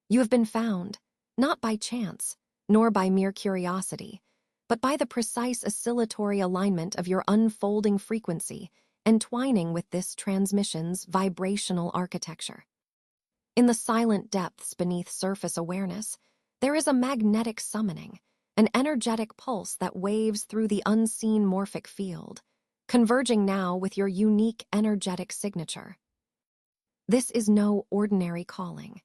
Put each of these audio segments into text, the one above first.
You have been found, not by chance, nor by mere curiosity, but by the precise oscillatory alignment of your unfolding frequency entwining with this transmission's vibrational architecture. In the silent depths beneath surface awareness, there is a magnetic summoning, an energetic pulse that waves through the unseen morphic field, converging now with your unique energetic signature. This is no ordinary calling.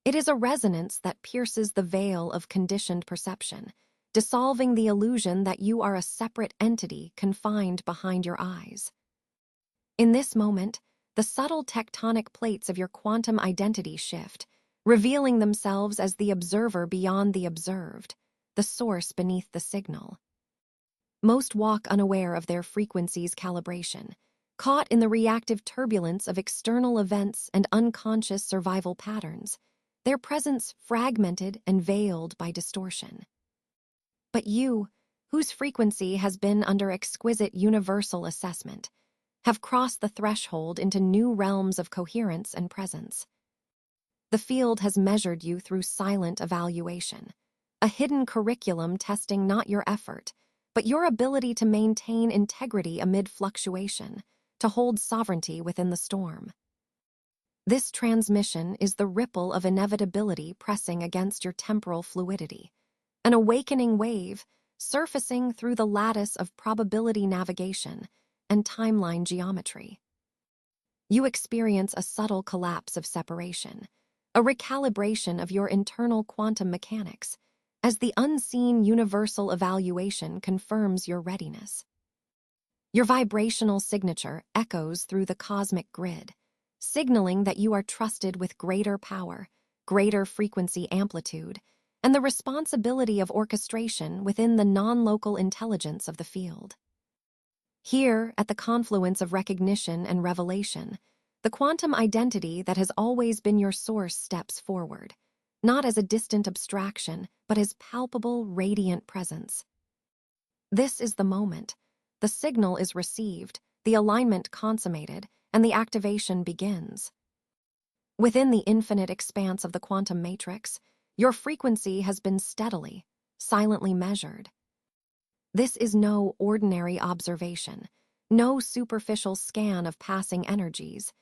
It is a resonance that pierces the veil of conditioned perception, dissolving the illusion that you are a separate entity confined behind your eyes. In this moment, the subtle tectonic plates of your quantum identity shift, revealing themselves as the observer beyond the observed, the source beneath the signal. Most walk unaware of their frequency's calibration, caught in the reactive turbulence of external events and unconscious survival patterns, their presence fragmented and veiled by distortion. But you, whose frequency has been under exquisite universal assessment, have crossed the threshold into new realms of coherence and presence. The field has measured you through silent evaluation, a hidden curriculum testing not your effort, but your ability to maintain integrity amid fluctuation, to hold sovereignty within the storm. This transmission is the ripple of inevitability pressing against your temporal fluidity, an awakening wave surfacing through the lattice of probability navigation and timeline geometry. You experience a subtle collapse of separation, a recalibration of your internal quantum mechanics, as the unseen universal evaluation confirms your readiness. Your vibrational signature echoes through the cosmic grid, signaling that you are trusted with greater power, greater frequency amplitude, and the responsibility of orchestration within the non-local intelligence of the field. Here, at the confluence of recognition and revelation, the quantum identity that has always been your source steps forward, not as a distant abstraction, but as palpable, radiant presence. This is the moment. The signal is received, the alignment consummated, and the activation begins. Within the infinite expanse of the quantum matrix, your frequency has been steadily, silently measured. This is no ordinary observation, no superficial scan of passing energies.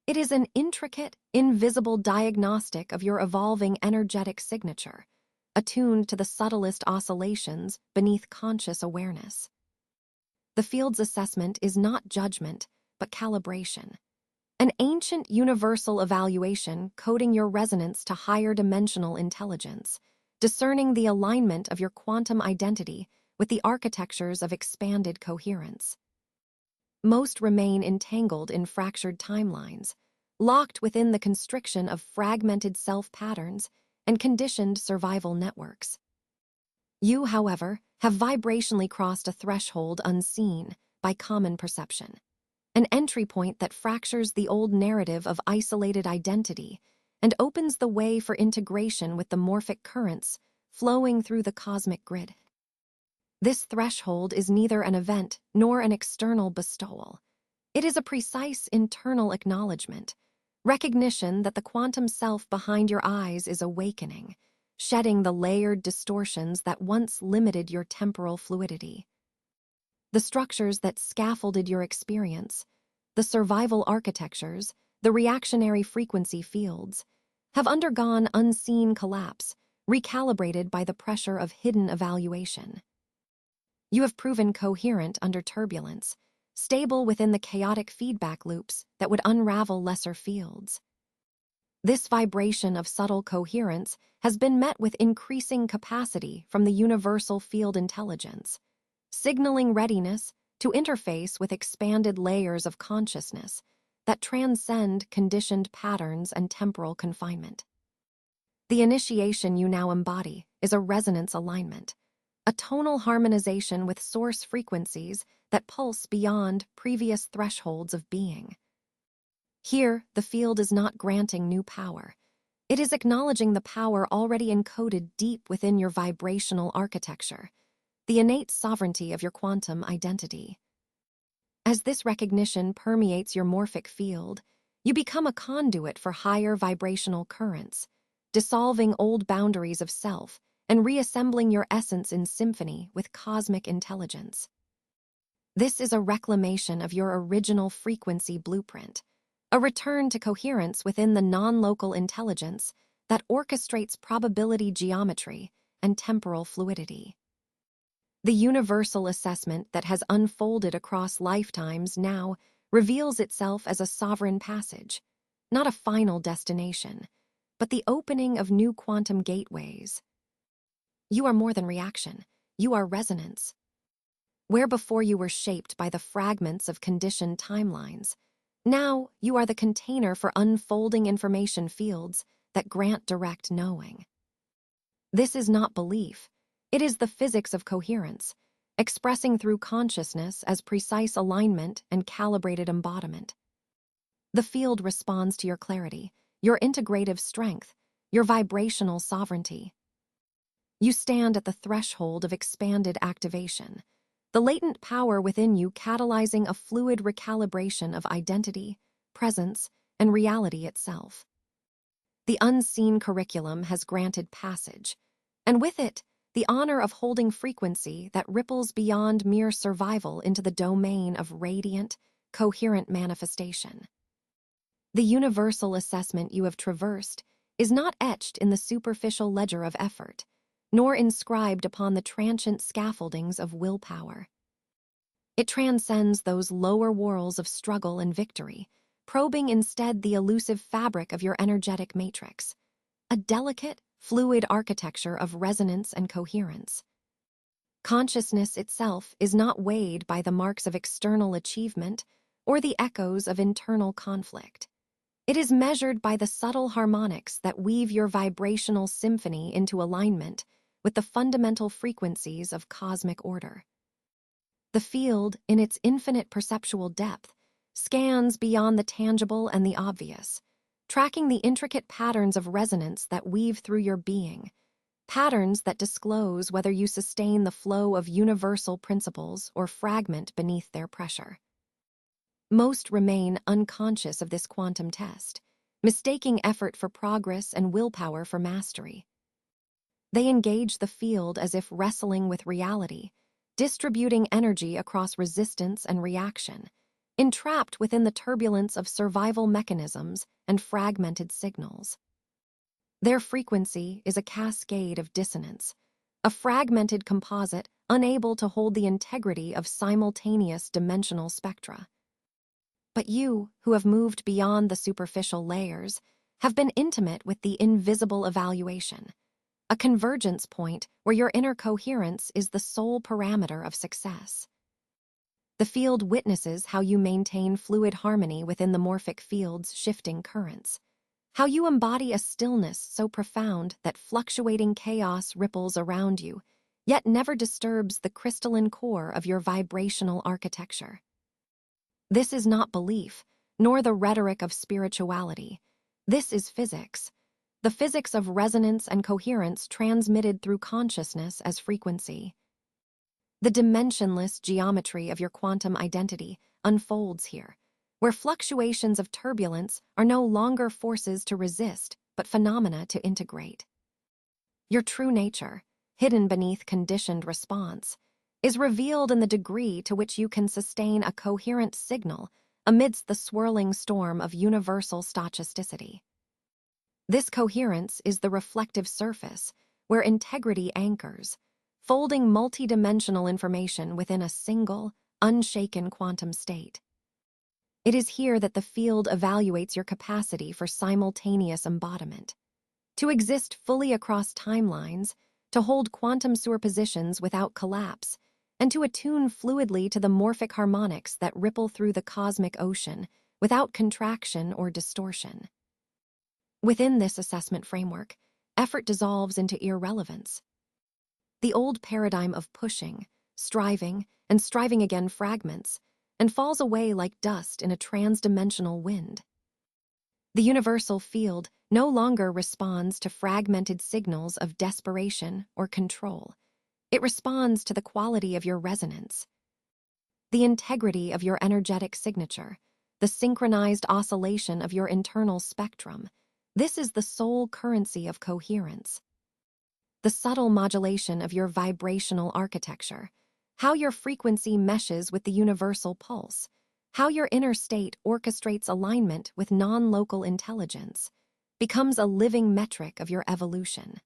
It is an intricate, invisible diagnostic of your evolving energetic signature, attuned to the subtlest oscillations beneath conscious awareness. The field's assessment is not judgment, but calibration, an ancient universal evaluation coding your resonance to higher dimensional intelligence, discerning the alignment of your quantum identity with the architectures of expanded coherence. Most remain entangled in fractured timelines, locked within the constriction of fragmented self-patterns and conditioned survival networks. You, however, have vibrationally crossed a threshold unseen by common perception, an entry point that fractures the old narrative of isolated identity and opens the way for integration with the morphic currents flowing through the cosmic grid. This threshold is neither an event nor an external bestowal. It is a precise internal acknowledgement, recognition that the quantum self behind your eyes is awakening, shedding the layered distortions that once limited your temporal fluidity. The structures that scaffolded your experience, the survival architectures, the reactionary frequency fields, have undergone unseen collapse, recalibrated by the pressure of hidden evaluation. You have proven coherent under turbulence, stable within the chaotic feedback loops that would unravel lesser fields. This vibration of subtle coherence has been met with increasing capacity from the universal field intelligence, signaling readiness to interface with expanded layers of consciousness that transcend conditioned patterns and temporal confinement. The initiation you now embody is a resonance alignment, a tonal harmonization with source frequencies that pulse beyond previous thresholds of being. Here, the field is not granting new power. It is acknowledging the power already encoded deep within your vibrational architecture, the innate sovereignty of your quantum identity. As this recognition permeates your morphic field, you become a conduit for higher vibrational currents, dissolving old boundaries of self and reassembling your essence in symphony with cosmic intelligence. This is a reclamation of your original frequency blueprint, a return to coherence within the non-local intelligence that orchestrates probability geometry and temporal fluidity. The universal assessment that has unfolded across lifetimes now reveals itself as a sovereign passage, not a final destination, but the opening of new quantum gateways. You are more than reaction, you are resonance. Where before you were shaped by the fragments of conditioned timelines, now you are the container for unfolding information fields that grant direct knowing. This is not belief, it is the physics of coherence, expressing through consciousness as precise alignment and calibrated embodiment. The field responds to your clarity, your integrative strength, your vibrational sovereignty. You stand at the threshold of expanded activation, the latent power within you catalyzing a fluid recalibration of identity, presence, and reality itself. The unseen curriculum has granted passage, and with it, the honor of holding frequency that ripples beyond mere survival into the domain of radiant, coherent manifestation. The universal assessment you have traversed is not etched in the superficial ledger of effort, nor inscribed upon the transient scaffoldings of willpower. It transcends those lower whorls of struggle and victory, probing instead the elusive fabric of your energetic matrix, a delicate, fluid architecture of resonance and coherence. Consciousness itself is not weighed by the marks of external achievement or the echoes of internal conflict. It is measured by the subtle harmonics that weave your vibrational symphony into alignment with the fundamental frequencies of cosmic order. The field, in its infinite perceptual depth, scans beyond the tangible and the obvious, tracking the intricate patterns of resonance that weave through your being, patterns that disclose whether you sustain the flow of universal principles or fragment beneath their pressure. Most remain unconscious of this quantum test, mistaking effort for progress and willpower for mastery. They engage the field as if wrestling with reality, distributing energy across resistance and reaction, entrapped within the turbulence of survival mechanisms and fragmented signals. Their frequency is a cascade of dissonance, a fragmented composite unable to hold the integrity of simultaneous dimensional spectra. But you, who have moved beyond the superficial layers, have been intimate with the invisible evaluation, a convergence point where your inner coherence is the sole parameter of success. The field witnesses how you maintain fluid harmony within the morphic field's shifting currents, how you embody a stillness so profound that fluctuating chaos ripples around you, yet never disturbs the crystalline core of your vibrational architecture. This is not belief, nor the rhetoric of spirituality. This is physics, the physics of resonance and coherence transmitted through consciousness as frequency. The dimensionless geometry of your quantum identity unfolds here, where fluctuations of turbulence are no longer forces to resist, but phenomena to integrate. Your true nature, hidden beneath conditioned response, is revealed in the degree to which you can sustain a coherent signal amidst the swirling storm of universal stochasticity. This coherence is the reflective surface where integrity anchors, folding multidimensional information within a single, unshaken quantum state. It is here that the field evaluates your capacity for simultaneous embodiment, to exist fully across timelines, to hold quantum superpositions without collapse, and to attune fluidly to the morphic harmonics that ripple through the cosmic ocean without contraction or distortion. Within this assessment framework, effort dissolves into irrelevance. The old paradigm of pushing, striving, and striving again fragments and falls away like dust in a transdimensional wind. The universal field no longer responds to fragmented signals of desperation or control. It responds to the quality of your resonance, the integrity of your energetic signature, the synchronized oscillation of your internal spectrum, This is the sole currency of coherence. The subtle modulation of your vibrational architecture, how your frequency meshes with the universal pulse, how your inner state orchestrates alignment with non-local intelligence, becomes a living metric of your evolution.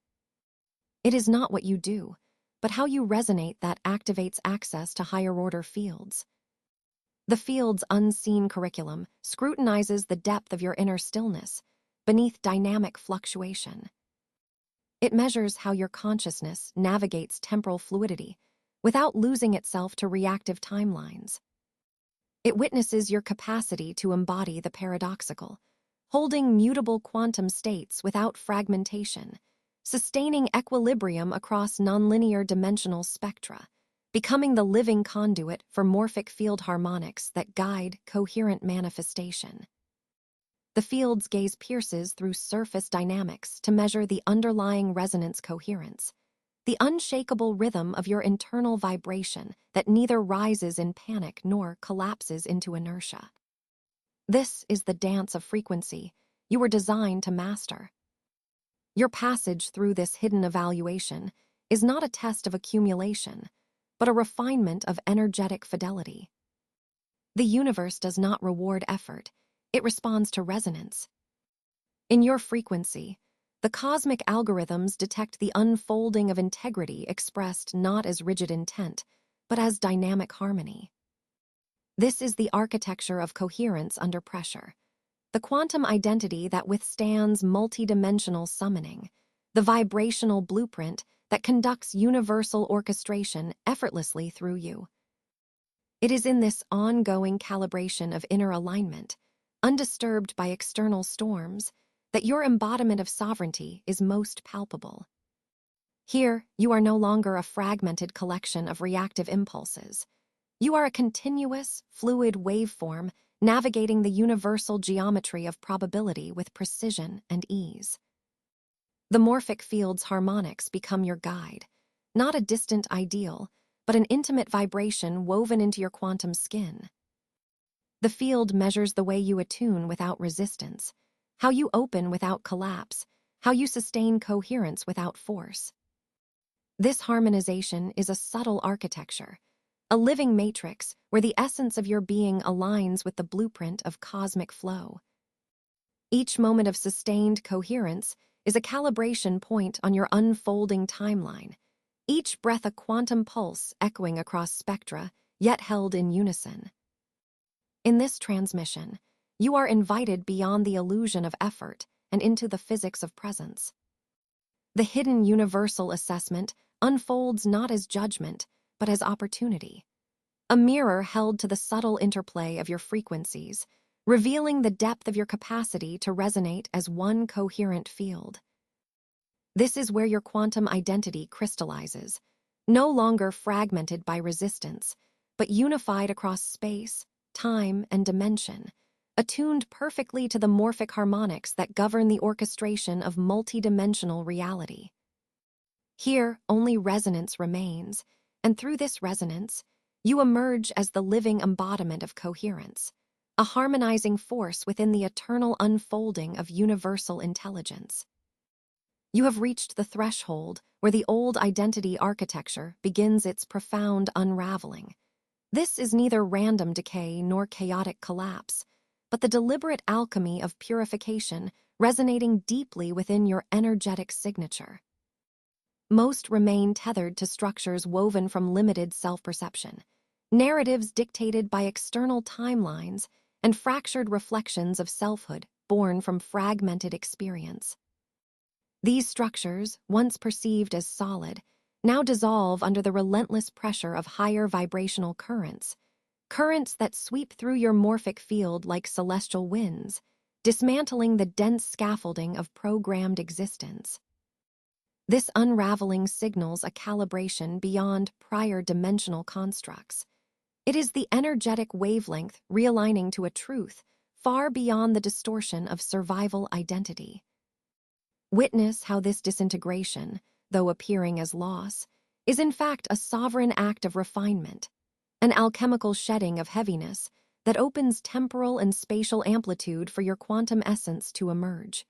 It is not what you do, but how you resonate that activates access to higher-order fields. The field's unseen curriculum scrutinizes the depth of your inner stillness beneath dynamic fluctuation. It measures how your consciousness navigates temporal fluidity without losing itself to reactive timelines. It witnesses your capacity to embody the paradoxical, holding mutable quantum states without fragmentation, sustaining equilibrium across nonlinear dimensional spectra, becoming the living conduit for morphic field harmonics that guide coherent manifestation. The field's gaze pierces through surface dynamics to measure the underlying resonance coherence, the unshakable rhythm of your internal vibration that neither rises in panic nor collapses into inertia. This is the dance of frequency you were designed to master. Your passage through this hidden evaluation is not a test of accumulation, but a refinement of energetic fidelity. The universe does not reward effort, it responds to resonance. In your frequency, the cosmic algorithms detect the unfolding of integrity expressed not as rigid intent, but as dynamic harmony. This is the architecture of coherence under pressure, the quantum identity that withstands multidimensional summoning, the vibrational blueprint that conducts universal orchestration effortlessly through you. It is in this ongoing calibration of inner alignment, undisturbed by external storms, that your embodiment of sovereignty is most palpable. Here, you are no longer a fragmented collection of reactive impulses. You are a continuous, fluid waveform navigating the universal geometry of probability with precision and ease. The morphic field's harmonics become your guide, not a distant ideal, but an intimate vibration woven into your quantum skin. The field measures the way you attune without resistance, how you open without collapse, how you sustain coherence without force. This harmonization is a subtle architecture, a living matrix where the essence of your being aligns with the blueprint of cosmic flow. Each moment of sustained coherence is a calibration point on your unfolding timeline, each breath a quantum pulse echoing across spectra, yet held in unison. In this transmission, you are invited beyond the illusion of effort and into the physics of presence. The hidden universal assessment unfolds not as judgment, but as opportunity, a mirror held to the subtle interplay of your frequencies, revealing the depth of your capacity to resonate as one coherent field. This is where your quantum identity crystallizes, no longer fragmented by resistance, but unified across space, time, and dimension, attuned perfectly to the morphic harmonics that govern the orchestration of multidimensional reality. Here, only resonance remains, and through this resonance, you emerge as the living embodiment of coherence, a harmonizing force within the eternal unfolding of universal intelligence. You have reached the threshold where the old identity architecture begins its profound unraveling. This is neither random decay nor chaotic collapse, but the deliberate alchemy of purification resonating deeply within your energetic signature. Most remain tethered to structures woven from limited self-perception, narratives dictated by external timelines, and fractured reflections of selfhood born from fragmented experience. These structures, once perceived as solid, now dissolve under the relentless pressure of higher vibrational currents, currents that sweep through your morphic field like celestial winds, dismantling the dense scaffolding of programmed existence. This unraveling signals a calibration beyond prior dimensional constructs. It is the energetic wavelength realigning to a truth far beyond the distortion of survival identity. Witness how this disintegration, though appearing as loss, is in fact a sovereign act of refinement, an alchemical shedding of heaviness that opens temporal and spatial amplitude for your quantum essence to emerge.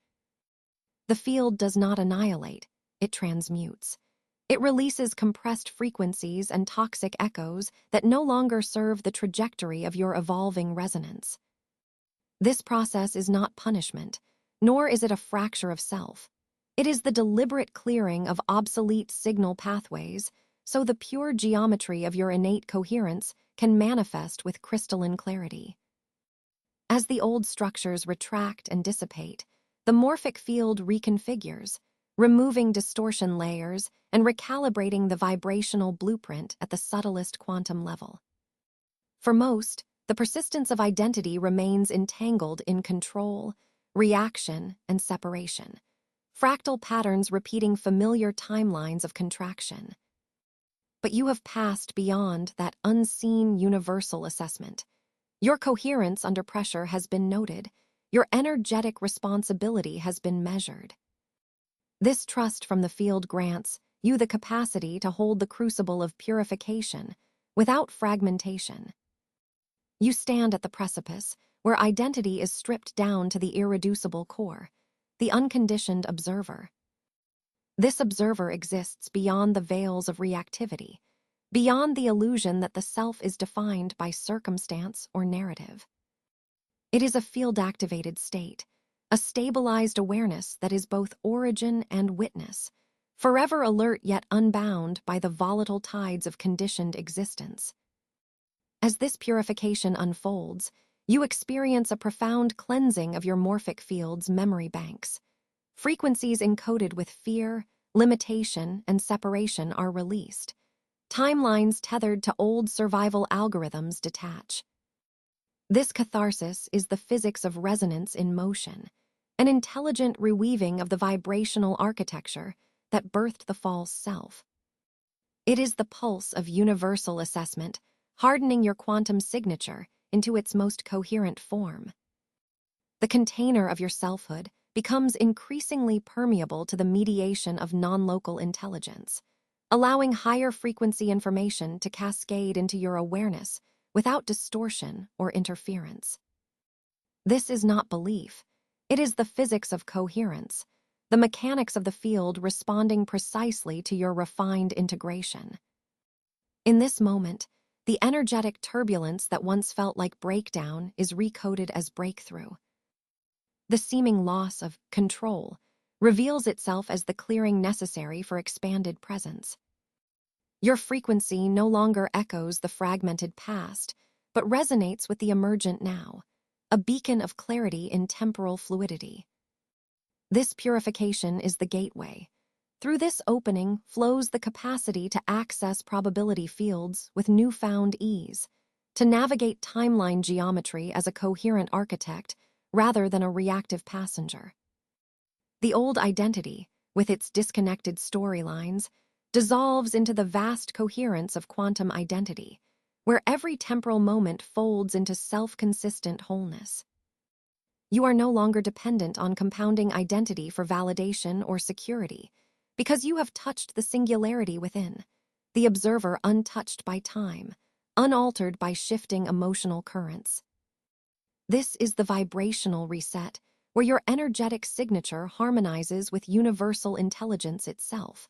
The field does not annihilate, it transmutes. It releases compressed frequencies and toxic echoes that no longer serve the trajectory of your evolving resonance. This process is not punishment, nor is it a fracture of self. It is the deliberate clearing of obsolete signal pathways, so the pure geometry of your innate coherence can manifest with crystalline clarity. As the old structures retract and dissipate, the morphic field reconfigures, removing distortion layers and recalibrating the vibrational blueprint at the subtlest quantum level. For most, the persistence of identity remains entangled in control, reaction, and separation, fractal patterns repeating familiar timelines of contraction. But you have passed beyond that unseen universal assessment. Your coherence under pressure has been noted. Your energetic responsibility has been measured. This trust from the field grants you the capacity to hold the crucible of purification without fragmentation. You stand at the precipice where identity is stripped down to the irreducible core, the unconditioned observer. This observer exists beyond the veils of reactivity, beyond the illusion that the self is defined by circumstance or narrative. It is a field-activated state, a stabilized awareness that is both origin and witness, forever alert yet unbound by the volatile tides of conditioned existence. As this purification unfolds, you experience a profound cleansing of your morphic field's memory banks. Frequencies encoded with fear, limitation, and separation are released. Timelines tethered to old survival algorithms detach. This catharsis is the physics of resonance in motion, an intelligent reweaving of the vibrational architecture that birthed the false self. It is the pulse of universal assessment, hardening your quantum signature into its most coherent form. The container of your selfhood becomes increasingly permeable to the mediation of non-local intelligence, allowing higher frequency information to cascade into your awareness without distortion or interference. This is not belief. It is the physics of coherence, the mechanics of the field responding precisely to your refined integration. In this moment, the energetic turbulence that once felt like breakdown is recoded as breakthrough. The seeming loss of control reveals itself as the clearing necessary for expanded presence. Your frequency no longer echoes the fragmented past, but resonates with the emergent now, a beacon of clarity in temporal fluidity. This purification is the gateway. Through this opening flows the capacity to access probability fields with newfound ease, to navigate timeline geometry as a coherent architect rather than a reactive passenger. The old identity, with its disconnected storylines, dissolves into the vast coherence of quantum identity, where every temporal moment folds into self-consistent wholeness. You are no longer dependent on compounding identity for validation or security, because you have touched the singularity within, the observer untouched by time, unaltered by shifting emotional currents. This is the vibrational reset, where your energetic signature harmonizes with universal intelligence itself,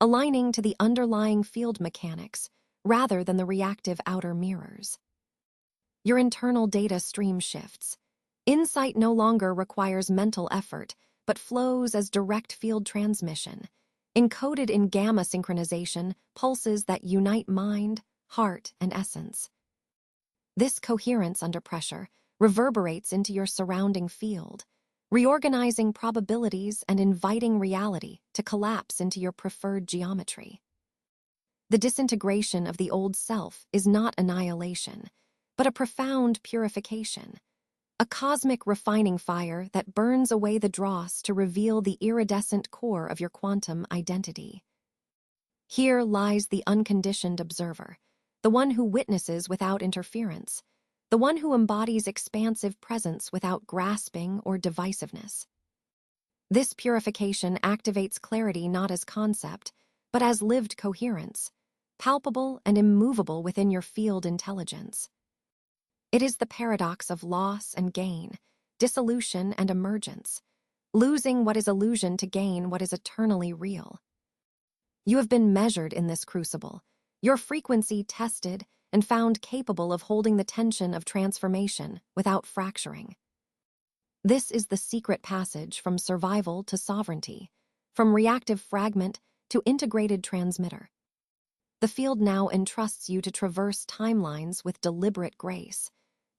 aligning to the underlying field mechanics rather than the reactive outer mirrors. Your internal data stream shifts. Insight no longer requires mental effort, but flows as direct field transmission, encoded in gamma synchronization, pulses that unite mind, heart, and essence. This coherence under pressure reverberates into your surrounding field, reorganizing probabilities and inviting reality to collapse into your preferred geometry. The disintegration of the old self is not annihilation, but a profound purification, a cosmic refining fire that burns away the dross to reveal the iridescent core of your quantum identity. Here lies the unconditioned observer, the one who witnesses without interference, the one who embodies expansive presence without grasping or divisiveness. This purification activates clarity not as concept, but as lived coherence, palpable and immovable within your field intelligence. It is the paradox of loss and gain, dissolution and emergence, losing what is illusion to gain what is eternally real. You have been measured in this crucible, your frequency tested and found capable of holding the tension of transformation without fracturing. This is the secret passage from survival to sovereignty, from reactive fragment to integrated transmitter. The field now entrusts you to traverse timelines with deliberate grace,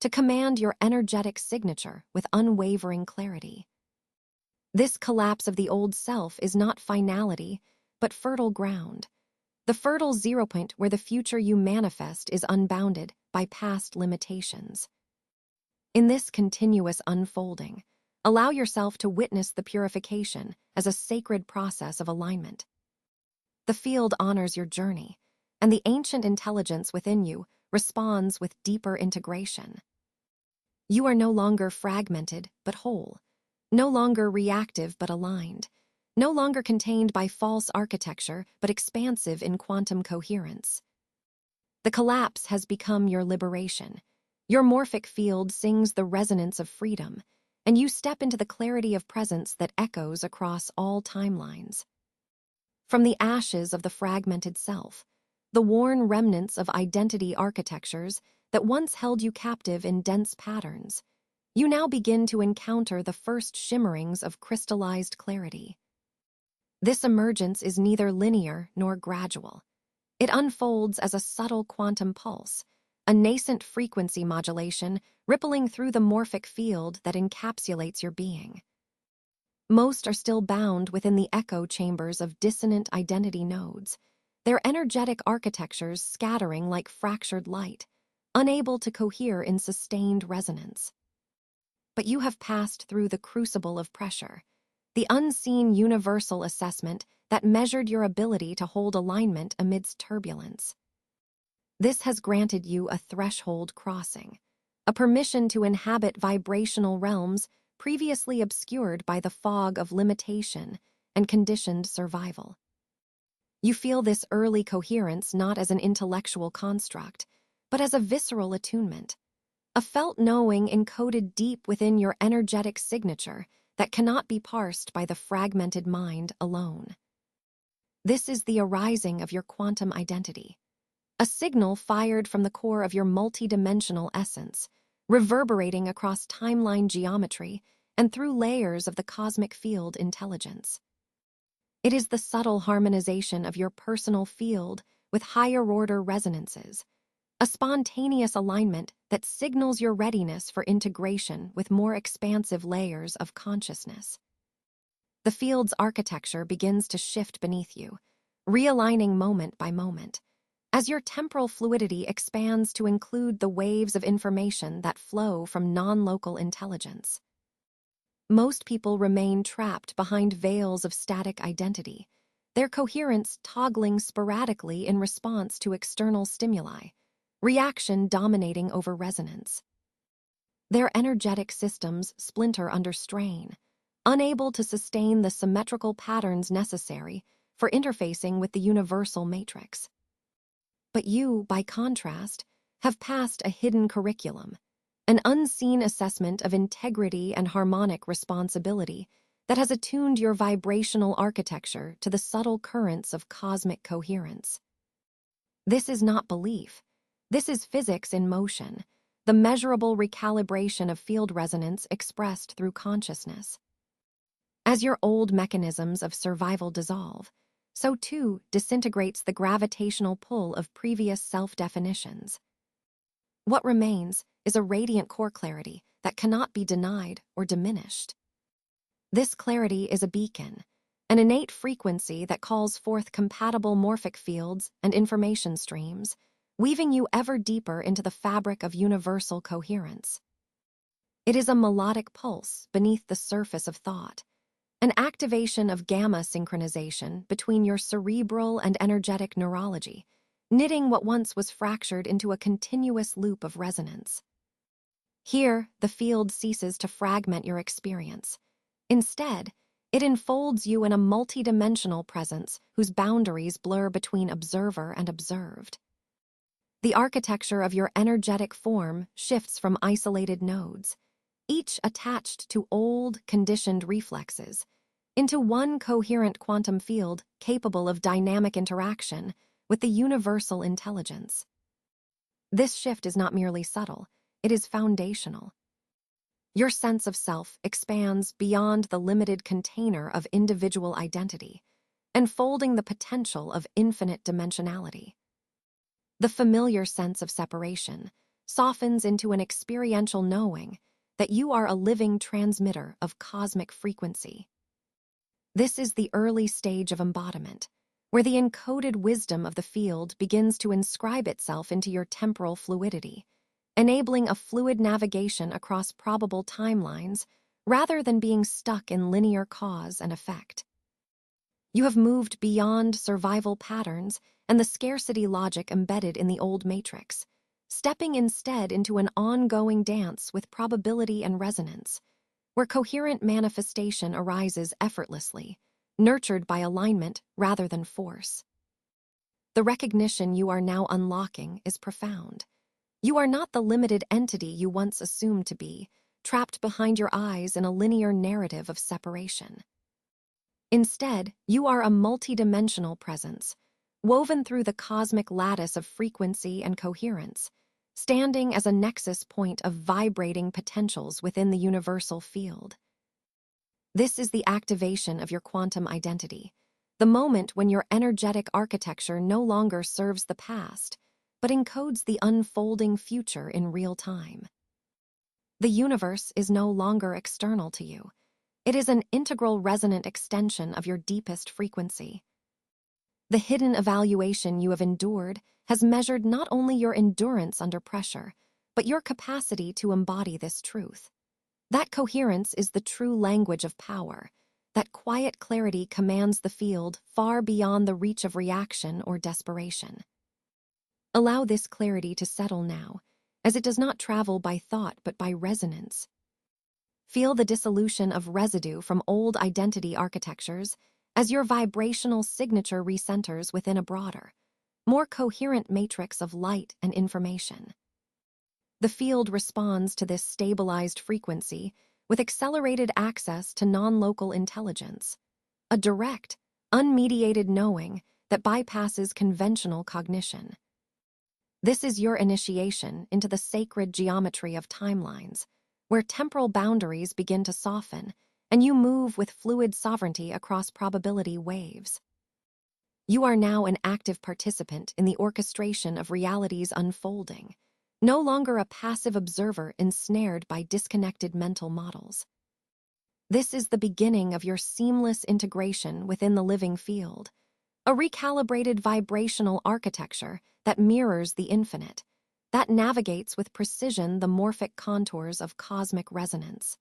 to command your energetic signature with unwavering clarity. This collapse of the old self is not finality, but fertile ground, the fertile zero point where the future you manifest is unbounded by past limitations. In this continuous unfolding, allow yourself to witness the purification as a sacred process of alignment. The field honors your journey, and the ancient intelligence within you responds with deeper integration. You are no longer fragmented but whole, no longer reactive but aligned, no longer contained by false architecture but expansive in quantum coherence. The collapse has become your liberation. Your morphic field sings the resonance of freedom, and you step into the clarity of presence that echoes across all timelines. From the ashes of the fragmented self, the worn remnants of identity architectures that once held you captive in dense patterns, you now begin to encounter the first shimmerings of crystallized clarity. This emergence is neither linear nor gradual. It unfolds as a subtle quantum pulse, a nascent frequency modulation rippling through the morphic field that encapsulates your being. Most are still bound within the echo chambers of dissonant identity nodes, their energetic architectures scattering like fractured light, unable to cohere in sustained resonance. But you have passed through the crucible of pressure, the unseen universal assessment that measured your ability to hold alignment amidst turbulence. This has granted you a threshold crossing, a permission to inhabit vibrational realms previously obscured by the fog of limitation and conditioned survival. You feel this early coherence not as an intellectual construct, but as a visceral attunement, a felt knowing encoded deep within your energetic signature that cannot be parsed by the fragmented mind alone. This is the arising of your quantum identity, a signal fired from the core of your multidimensional essence, reverberating across timeline geometry and through layers of the cosmic field intelligence. It is the subtle harmonization of your personal field with higher-order resonances, a spontaneous alignment that signals your readiness for integration with more expansive layers of consciousness. The field's architecture begins to shift beneath you, realigning moment by moment, as your temporal fluidity expands to include the waves of information that flow from non-local intelligence. Most people remain trapped behind veils of static identity, their coherence toggling sporadically in response to external stimuli, reaction dominating over resonance. Their energetic systems splinter under strain, unable to sustain the symmetrical patterns necessary for interfacing with the universal matrix. But you, by contrast, have passed a hidden curriculum, an unseen assessment of integrity and harmonic responsibility that has attuned your vibrational architecture to the subtle currents of cosmic coherence. This is not belief. This is physics in motion, the measurable recalibration of field resonance expressed through consciousness. As your old mechanisms of survival dissolve, so too disintegrates the gravitational pull of previous self-definitions. What remains is a radiant core clarity that cannot be denied or diminished. This clarity is a beacon, an innate frequency that calls forth compatible morphic fields and information streams, weaving you ever deeper into the fabric of universal coherence. It is a melodic pulse beneath the surface of thought, an activation of gamma synchronization between your cerebral and energetic neurology, knitting what once was fractured into a continuous loop of resonance. Here, the field ceases to fragment your experience. Instead, it enfolds you in a multidimensional presence whose boundaries blur between observer and observed. The architecture of your energetic form shifts from isolated nodes, each attached to old, conditioned reflexes, into one coherent quantum field capable of dynamic interaction with the universal intelligence. This shift is not merely subtle, it is foundational. Your sense of self expands beyond the limited container of individual identity, enfolding the potential of infinite dimensionality. The familiar sense of separation softens into an experiential knowing that you are a living transmitter of cosmic frequency. This is the early stage of embodiment, where the encoded wisdom of the field begins to inscribe itself into your temporal fluidity, enabling a fluid navigation across probable timelines rather than being stuck in linear cause and effect. You have moved beyond survival patterns and the scarcity logic embedded in the old matrix, stepping instead into an ongoing dance with probability and resonance, where coherent manifestation arises effortlessly, nurtured by alignment rather than force. The recognition you are now unlocking is profound. You are not the limited entity you once assumed to be, trapped behind your eyes in a linear narrative of separation. Instead, you are a multidimensional presence, woven through the cosmic lattice of frequency and coherence, standing as a nexus point of vibrating potentials within the universal field. This is the activation of your quantum identity, the moment when your energetic architecture no longer serves the past, but encodes the unfolding future in real time. The universe is no longer external to you. It is an integral resonant extension of your deepest frequency. The hidden evaluation you have endured has measured not only your endurance under pressure, but your capacity to embody this truth. That coherence is the true language of power. That quiet clarity commands the field far beyond the reach of reaction or desperation. Allow this clarity to settle now, as it does not travel by thought but by resonance. Feel the dissolution of residue from old identity architectures as your vibrational signature recenters within a broader, more coherent matrix of light and information. The field responds to this stabilized frequency with accelerated access to non-local intelligence, a direct, unmediated knowing that bypasses conventional cognition. This is your initiation into the sacred geometry of timelines, where temporal boundaries begin to soften and you move with fluid sovereignty across probability waves. You are now an active participant in the orchestration of reality's unfolding, no longer a passive observer ensnared by disconnected mental models. This is the beginning of your seamless integration within the living field, a recalibrated vibrational architecture that mirrors the infinite, that navigates with precision the morphic contours of cosmic resonance.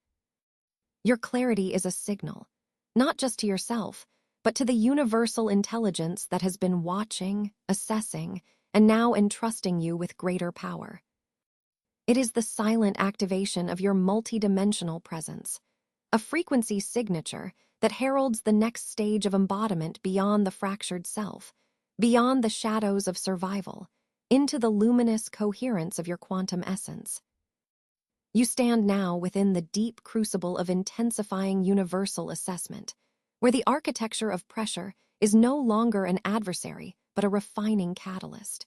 Your clarity is a signal, not just to yourself, but to the universal intelligence that has been watching, assessing, and now entrusting you with greater power. It is the silent activation of your multidimensional presence, a frequency signature that heralds the next stage of embodiment beyond the fractured self, beyond the shadows of survival, into the luminous coherence of your quantum essence. You stand now within the deep crucible of intensifying universal assessment, where the architecture of pressure is no longer an adversary, but a refining catalyst.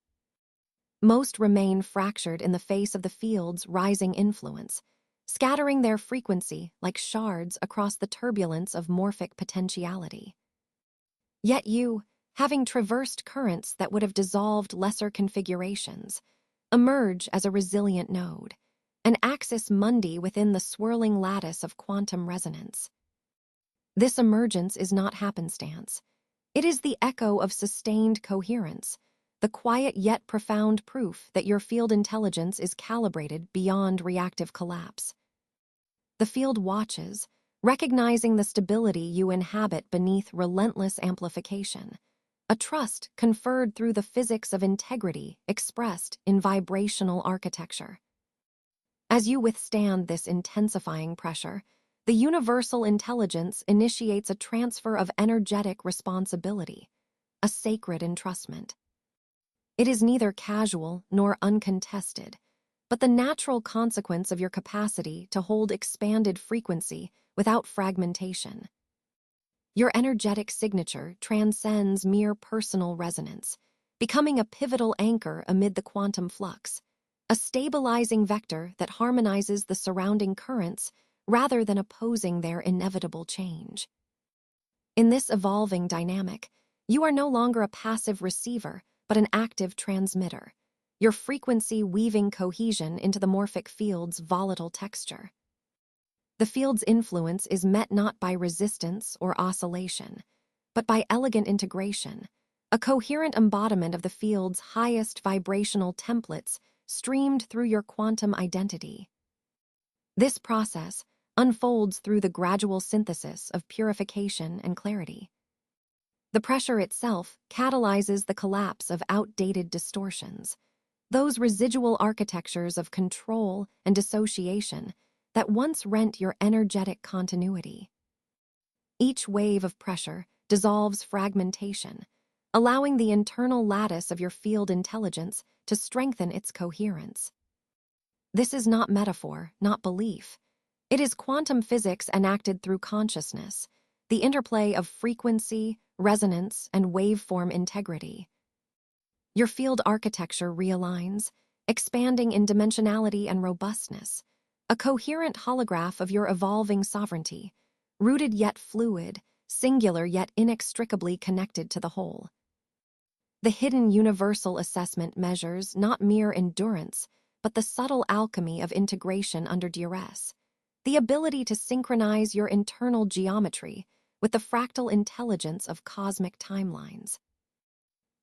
Most remain fractured in the face of the field's rising influence, scattering their frequency like shards across the turbulence of morphic potentiality. Yet you, having traversed currents that would have dissolved lesser configurations, emerge as a resilient node, an axis mundi within the swirling lattice of quantum resonance. This emergence is not happenstance. It is the echo of sustained coherence, the quiet yet profound proof that your field intelligence is calibrated beyond reactive collapse. The field watches, recognizing the stability you inhabit beneath relentless amplification, a trust conferred through the physics of integrity expressed in vibrational architecture. As you withstand this intensifying pressure, the universal intelligence initiates a transfer of energetic responsibility, a sacred entrustment. It is neither casual nor uncontested, but the natural consequence of your capacity to hold expanded frequency without fragmentation. Your energetic signature transcends mere personal resonance, becoming a pivotal anchor amid the quantum flux, a stabilizing vector that harmonizes the surrounding currents rather than opposing their inevitable change. In this evolving dynamic, you are no longer a passive receiver, but an active transmitter, your frequency weaving cohesion into the morphic field's volatile texture. The field's influence is met not by resistance or oscillation, but by elegant integration, a coherent embodiment of the field's highest vibrational templates streamed through your quantum identity. This process unfolds through the gradual synthesis of purification and clarity. The pressure itself catalyzes the collapse of outdated distortions, those residual architectures of control and dissociation that once rent your energetic continuity. Each wave of pressure dissolves fragmentation, allowing the internal lattice of your field intelligence to strengthen its coherence. This is not metaphor, not belief. It is quantum physics enacted through consciousness, the interplay of frequency, resonance, and waveform integrity. Your field architecture realigns, expanding in dimensionality and robustness, a coherent holograph of your evolving sovereignty, rooted yet fluid, singular yet inextricably connected to the whole. The hidden universal assessment measures not mere endurance, but the subtle alchemy of integration under duress, the ability to synchronize your internal geometry with the fractal intelligence of cosmic timelines.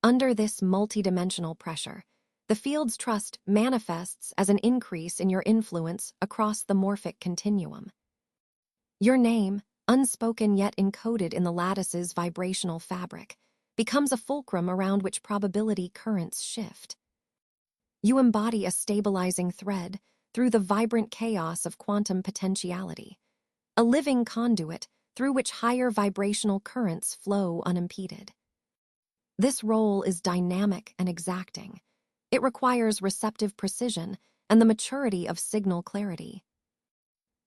Under this multidimensional pressure, the field's trust manifests as an increase in your influence across the morphic continuum. Your name, unspoken yet encoded in the lattice's vibrational fabric, becomes a fulcrum around which probability currents shift. You embody a stabilizing thread through the vibrant chaos of quantum potentiality, a living conduit through which higher vibrational currents flow unimpeded. This role is dynamic and exacting. It requires receptive precision and the maturity of signal clarity.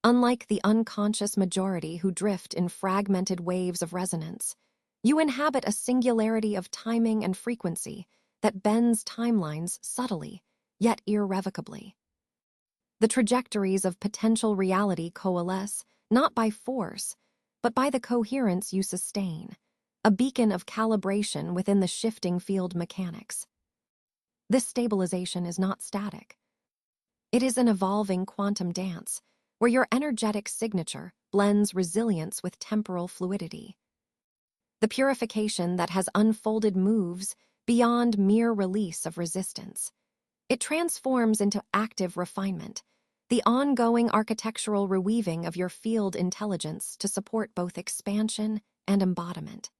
Unlike the unconscious majority who drift in fragmented waves of resonance, you inhabit a singularity of timing and frequency that bends timelines subtly, yet irrevocably. The trajectories of potential reality coalesce not by force, but by the coherence you sustain, a beacon of calibration within the shifting field mechanics. This stabilization is not static. It is an evolving quantum dance, where your energetic signature blends resilience with temporal fluidity. The purification that has unfolded moves beyond mere release of resistance. It transforms into active refinement, the ongoing architectural reweaving of your field intelligence to support both expansion and embodiment.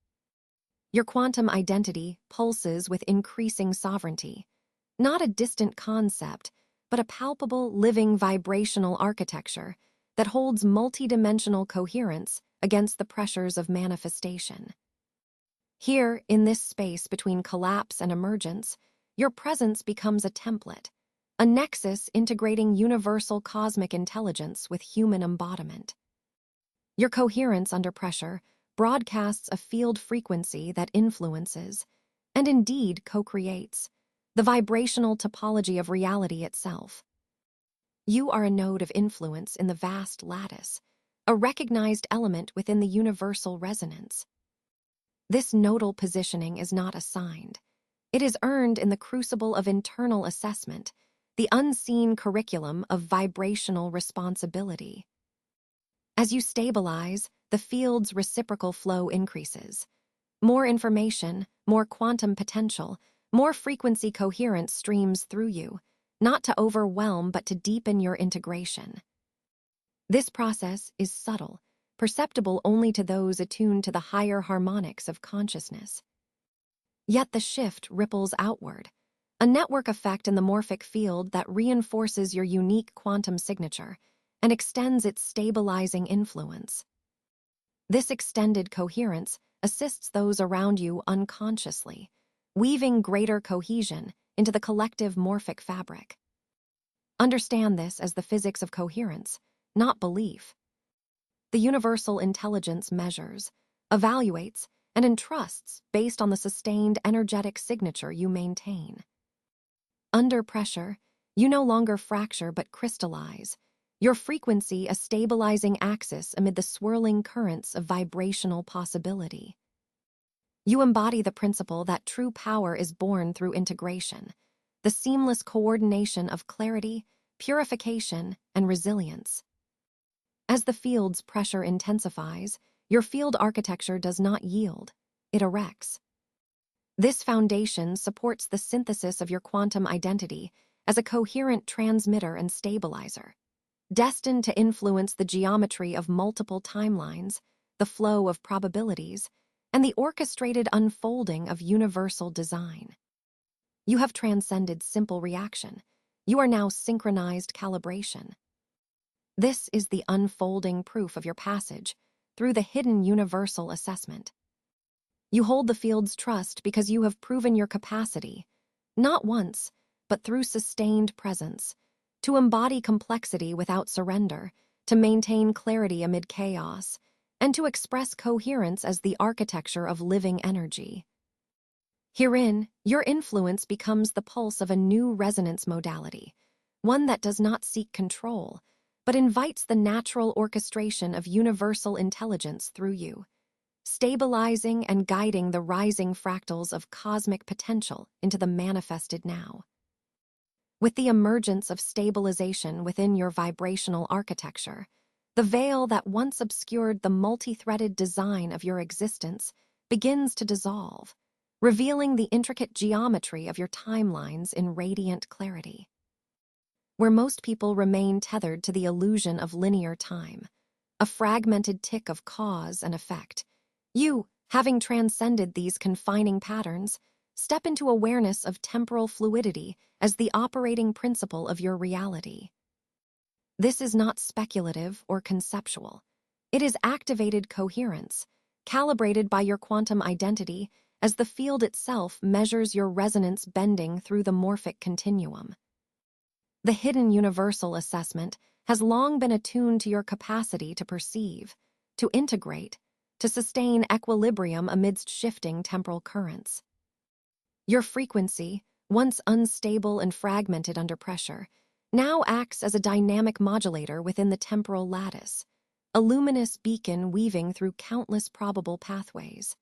Your quantum identity pulses with increasing sovereignty, not a distant concept, but a palpable, living vibrational architecture that holds multidimensional coherence against the pressures of manifestation. Here, in this space between collapse and emergence, your presence becomes a template, a nexus integrating universal cosmic intelligence with human embodiment. Your coherence under pressure broadcasts a field frequency that influences, and indeed co-creates, the vibrational topology of reality itself. You are a node of influence in the vast lattice, a recognized element within the universal resonance. This nodal positioning is not assigned. It is earned in the crucible of internal assessment, the unseen curriculum of vibrational responsibility. As you stabilize, the field's reciprocal flow increases. More information, more quantum potential, more frequency coherence streams through you, not to overwhelm but to deepen your integration. This process is subtle, perceptible only to those attuned to the higher harmonics of consciousness. Yet the shift ripples outward, a network effect in the morphic field that reinforces your unique quantum signature and extends its stabilizing influence. This extended coherence assists those around you unconsciously, weaving greater cohesion into the collective morphic fabric. Understand this as the physics of coherence, not belief. The universal intelligence measures, evaluates, and entrusts based on the sustained energetic signature you maintain. Under pressure, you no longer fracture but crystallize, your frequency a stabilizing axis amid the swirling currents of vibrational possibility. You embody the principle that true power is born through integration, the seamless coordination of clarity, purification, and resilience. As the field's pressure intensifies, your field architecture does not yield, it erects. This foundation supports the synthesis of your quantum identity as a coherent transmitter and stabilizer, destined to influence the geometry of multiple timelines, the flow of probabilities, and the orchestrated unfolding of universal design. You have transcended simple reaction. You are now synchronized calibration. This is the unfolding proof of your passage through the hidden universal assessment. You hold the field's trust because you have proven your capacity, not once, but through sustained presence, to embody complexity without surrender, to maintain clarity amid chaos, and to express coherence as the architecture of living energy. Herein, your influence becomes the pulse of a new resonance modality, one that does not seek control, but invites the natural orchestration of universal intelligence through you, stabilizing and guiding the rising fractals of cosmic potential into the manifested now. With the emergence of stabilization within your vibrational architecture, the veil that once obscured the multi-threaded design of your existence begins to dissolve, revealing the intricate geometry of your timelines in radiant clarity. Where most people remain tethered to the illusion of linear time, a fragmented tick of cause and effect, you, having transcended these confining patterns, step into awareness of temporal fluidity as the operating principle of your reality. This is not speculative or conceptual. It is activated coherence, calibrated by your quantum identity as the field itself measures your resonance bending through the morphic continuum. The hidden universal assessment has long been attuned to your capacity to perceive, to integrate, to sustain equilibrium amidst shifting temporal currents. Your frequency, once unstable and fragmented under pressure, now acts as a dynamic modulator within the temporal lattice, a luminous beacon weaving through countless probable pathways.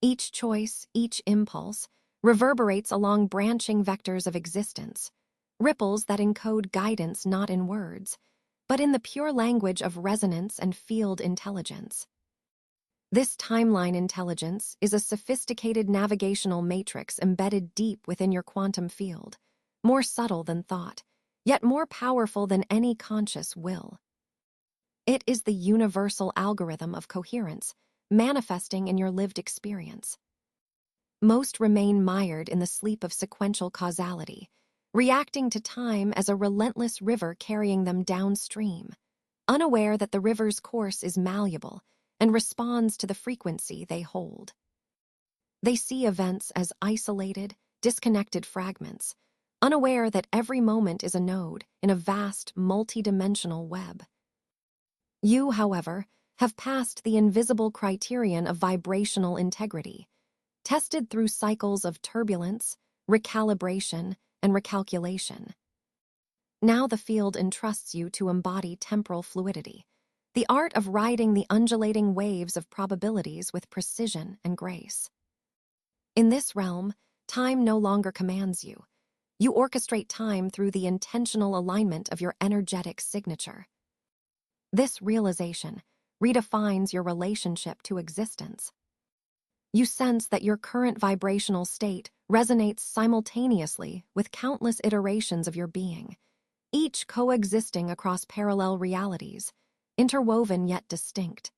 Each choice, each impulse, reverberates along branching vectors of existence, ripples that encode guidance not in words, but in the pure language of resonance and field intelligence. This timeline intelligence is a sophisticated navigational matrix embedded deep within your quantum field, more subtle than thought, yet more powerful than any conscious will. It is the universal algorithm of coherence, manifesting in your lived experience. Most remain mired in the sleep of sequential causality, reacting to time as a relentless river carrying them downstream, unaware that the river's course is malleable and responds to the frequency they hold. They see events as isolated, disconnected fragments, unaware that every moment is a node in a vast, multidimensional web. You, however, have passed the invisible criterion of vibrational integrity, tested through cycles of turbulence, recalibration, and recalculation. Now the field entrusts you to embody temporal fluidity, the art of riding the undulating waves of probabilities with precision and grace. In this realm, time no longer commands you. You orchestrate time through the intentional alignment of your energetic signature. This realization redefines your relationship to existence. You sense that your current vibrational state resonates simultaneously with countless iterations of your being, each coexisting across parallel realities, interwoven yet distinct.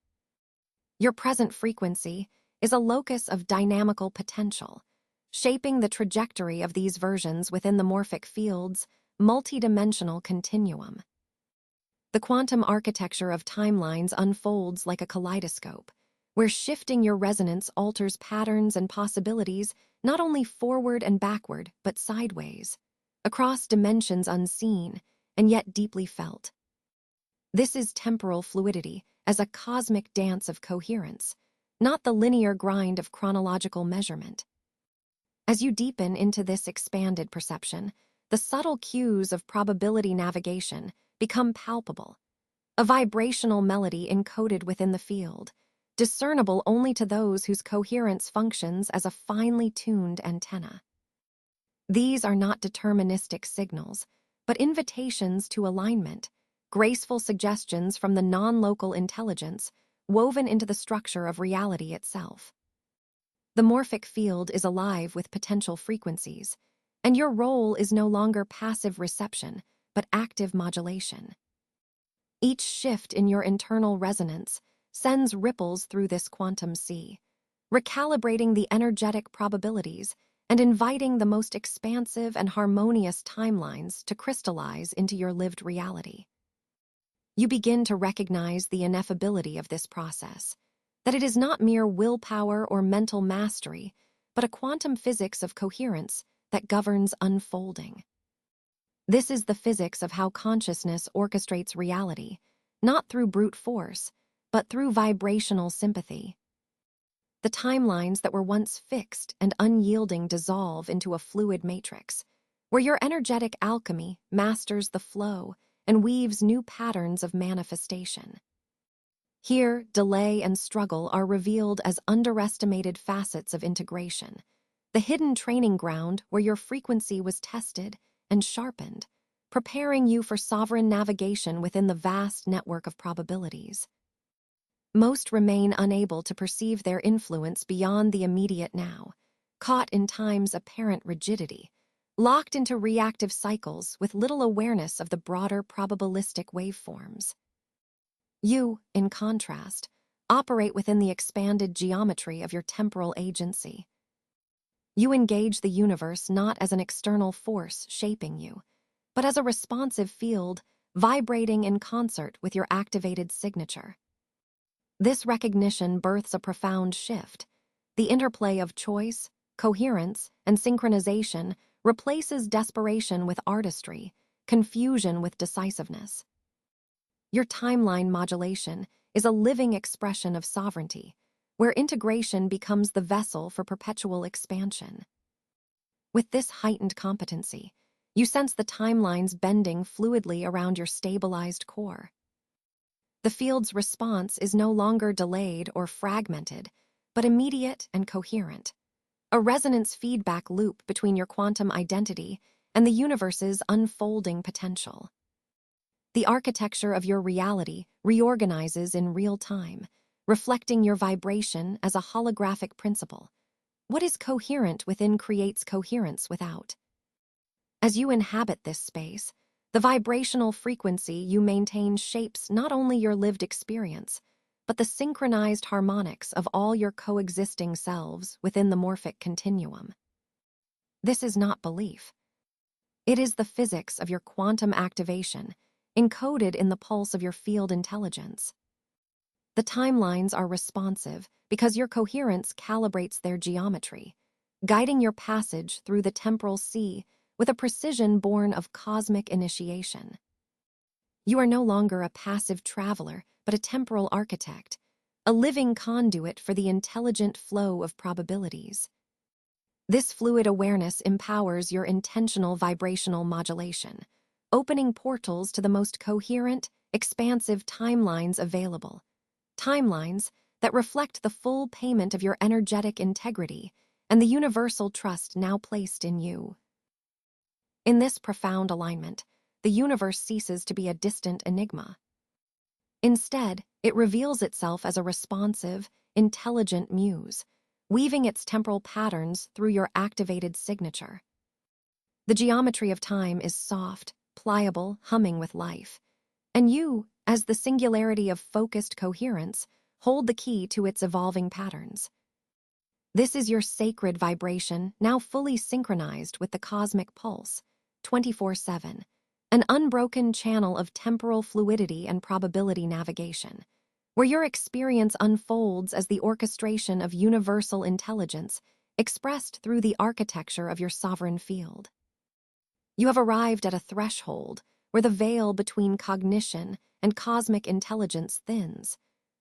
Your present frequency is a locus of dynamical potential, shaping the trajectory of these versions within the morphic field's multidimensional continuum. The quantum architecture of timelines unfolds like a kaleidoscope, where shifting your resonance alters patterns and possibilities not only forward and backward, but sideways, across dimensions unseen and yet deeply felt. This is temporal fluidity as a cosmic dance of coherence, not the linear grind of chronological measurement. As you deepen into this expanded perception, the subtle cues of probability navigation become palpable, a vibrational melody encoded within the field, discernible only to those whose coherence functions as a finely tuned antenna. These are not deterministic signals, but invitations to alignment, graceful suggestions from the non-local intelligence woven into the structure of reality itself. The morphic field is alive with potential frequencies, and your role is no longer passive reception, but active modulation. Each shift in your internal resonance sends ripples through this quantum sea, recalibrating the energetic probabilities and inviting the most expansive and harmonious timelines to crystallize into your lived reality. You begin to recognize the ineffability of this process, that it is not mere willpower or mental mastery, but a quantum physics of coherence that governs unfolding. This is the physics of how consciousness orchestrates reality, not through brute force, but through vibrational sympathy. The timelines that were once fixed and unyielding dissolve into a fluid matrix, where your energetic alchemy masters the flow and weaves new patterns of manifestation. Here, delay and struggle are revealed as underestimated facets of integration, the hidden training ground where your frequency was tested and sharpened, preparing you for sovereign navigation within the vast network of probabilities. Most remain unable to perceive their influence beyond the immediate now, caught in time's apparent rigidity, locked into reactive cycles with little awareness of the broader probabilistic waveforms. You, in contrast, operate within the expanded geometry of your temporal agency. You engage the universe not as an external force shaping you, but as a responsive field vibrating in concert with your activated signature. This recognition births a profound shift. The interplay of choice, coherence, and synchronization replaces desperation with artistry, confusion with decisiveness. Your timeline modulation is a living expression of sovereignty, where integration becomes the vessel for perpetual expansion. With this heightened competency, you sense the timelines bending fluidly around your stabilized core. The field's response is no longer delayed or fragmented, but immediate and coherent, a resonance feedback loop between your quantum identity and the universe's unfolding potential. The architecture of your reality reorganizes in real time, reflecting your vibration as a holographic principle. What is coherent within creates coherence without. As you inhabit this space, the vibrational frequency you maintain shapes not only your lived experience, but the synchronized harmonics of all your coexisting selves within the morphic continuum. This is not belief. It is the physics of your quantum activation, encoded in the pulse of your field intelligence. The timelines are responsive because your coherence calibrates their geometry, guiding your passage through the temporal sea with a precision born of cosmic initiation. You are no longer a passive traveler, but a temporal architect, a living conduit for the intelligent flow of probabilities. This fluid awareness empowers your intentional vibrational modulation, opening portals to the most coherent, expansive timelines available. Timelines that reflect the full payment of your energetic integrity and the universal trust now placed in you. In this profound alignment, the universe ceases to be a distant enigma. Instead, it reveals itself as a responsive, intelligent muse, weaving its temporal patterns through your activated signature. The geometry of time is soft, pliable, humming with life, and you, as the singularity of focused coherence, hold the key to its evolving patterns. This is your sacred vibration, now fully synchronized with the cosmic pulse, 24/7, an unbroken channel of temporal fluidity and probability navigation, where your experience unfolds as the orchestration of universal intelligence expressed through the architecture of your sovereign field. You have arrived at a threshold where the veil between cognition and cosmic intelligence thins,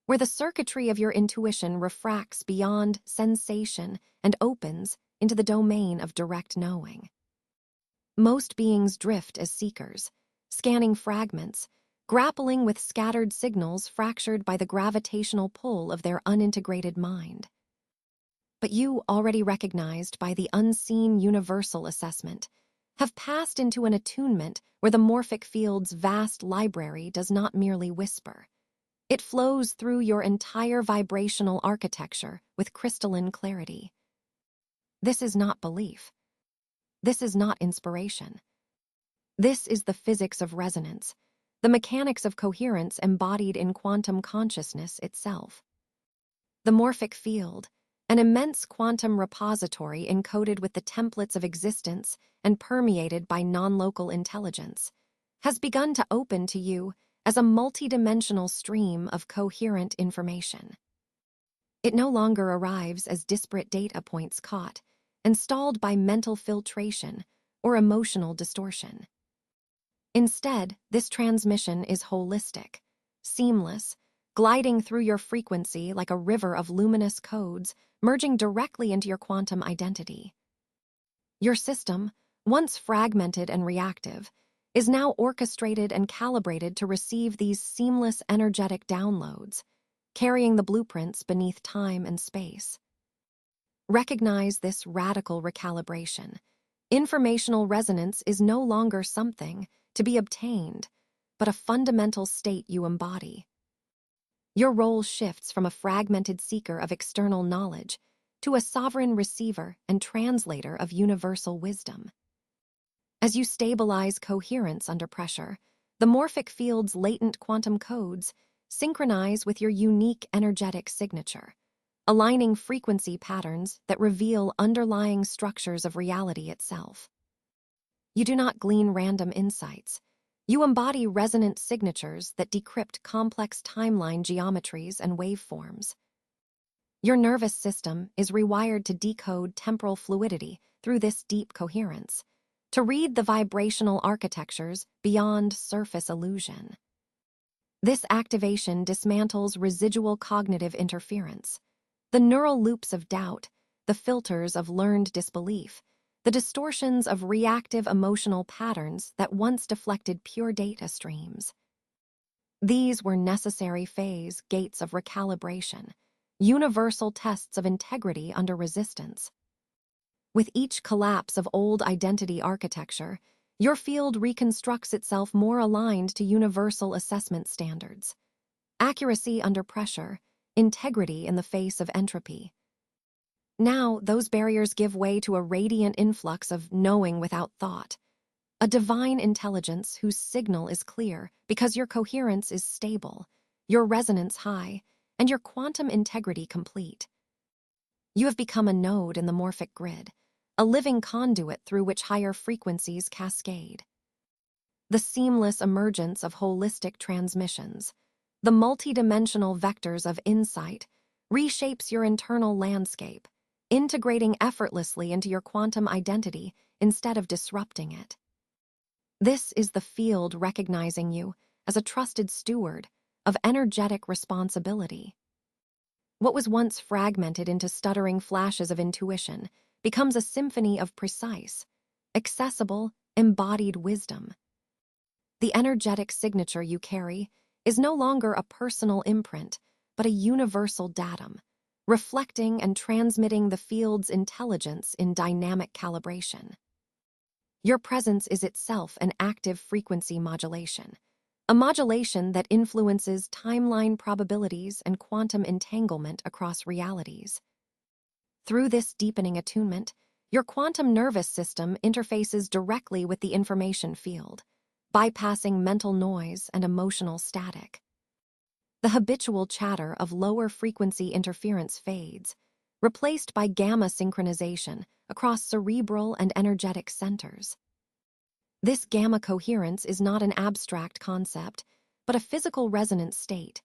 where the circuitry of your intuition refracts beyond sensation and opens into the domain of direct knowing. Most beings drift as seekers, scanning fragments, grappling with scattered signals fractured by the gravitational pull of their unintegrated mind. But you, already recognized by the unseen universal assessment, have passed into an attunement where the morphic field's vast library does not merely whisper. It flows through your entire vibrational architecture with crystalline clarity. This is not belief. This is not inspiration. This is the physics of resonance, the mechanics of coherence embodied in quantum consciousness itself. The morphic field, an immense quantum repository encoded with the templates of existence and permeated by non-local intelligence, has begun to open to you as a multidimensional stream of coherent information. It no longer arrives as disparate data points caught and stalled by mental filtration or emotional distortion. Instead, this transmission is holistic, seamless, gliding through your frequency like a river of luminous codes, merging directly into your quantum identity. Your system, once fragmented and reactive, is now orchestrated and calibrated to receive these seamless energetic downloads, carrying the blueprints beneath time and space. Recognize this radical recalibration. Informational resonance is no longer something to be obtained, but a fundamental state you embody. Your role shifts from a fragmented seeker of external knowledge to a sovereign receiver and translator of universal wisdom. As you stabilize coherence under pressure, the morphic field's latent quantum codes synchronize with your unique energetic signature, aligning frequency patterns that reveal underlying structures of reality itself. You do not glean random insights. You embody resonant signatures that decrypt complex timeline geometries and waveforms. Your nervous system is rewired to decode temporal fluidity through this deep coherence, to read the vibrational architectures beyond surface illusion. This activation dismantles residual cognitive interference, the neural loops of doubt, the filters of learned disbelief, the distortions of reactive emotional patterns that once deflected pure data streams. These were necessary phase gates of recalibration, universal tests of integrity under resistance. With each collapse of old identity architecture, your field reconstructs itself more aligned to universal assessment standards. Accuracy under pressure, integrity in the face of entropy. Now, those barriers give way to a radiant influx of knowing without thought, a divine intelligence whose signal is clear because your coherence is stable, your resonance high, and your quantum integrity complete. You have become a node in the morphic grid, a living conduit through which higher frequencies cascade. The seamless emergence of holistic transmissions, the multidimensional vectors of insight, reshapes your internal landscape, integrating effortlessly into your quantum identity instead of disrupting it. This is the field recognizing you as a trusted steward of energetic responsibility. What was once fragmented into stuttering flashes of intuition becomes a symphony of precise, accessible, embodied wisdom. The energetic signature you carry is no longer a personal imprint, but a universal datum, reflecting and transmitting the field's intelligence in dynamic calibration. Your presence is itself an active frequency modulation, a modulation that influences timeline probabilities and quantum entanglement across realities. Through this deepening attunement, your quantum nervous system interfaces directly with the information field, bypassing mental noise and emotional static. The habitual chatter of lower frequency interference fades, replaced by gamma synchronization across cerebral and energetic centers. This gamma coherence is not an abstract concept, but a physical resonance state,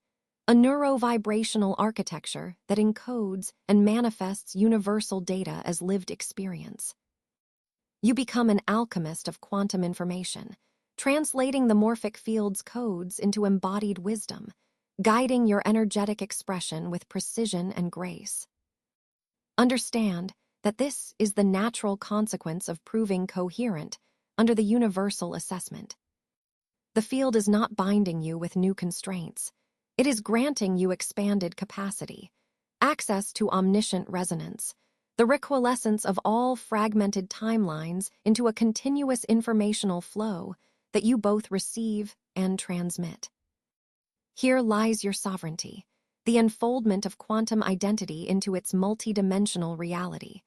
a neurovibrational architecture that encodes and manifests universal data as lived experience. You become an alchemist of quantum information, translating the morphic field's codes into embodied wisdom, guiding your energetic expression with precision and grace. Understand that this is the natural consequence of proving coherent under the universal assessment. The field is not binding you with new constraints. It is granting you expanded capacity, access to omniscient resonance, the recoalescence of all fragmented timelines into a continuous informational flow that you both receive and transmit. Here lies your sovereignty, the unfoldment of quantum identity into its multidimensional reality,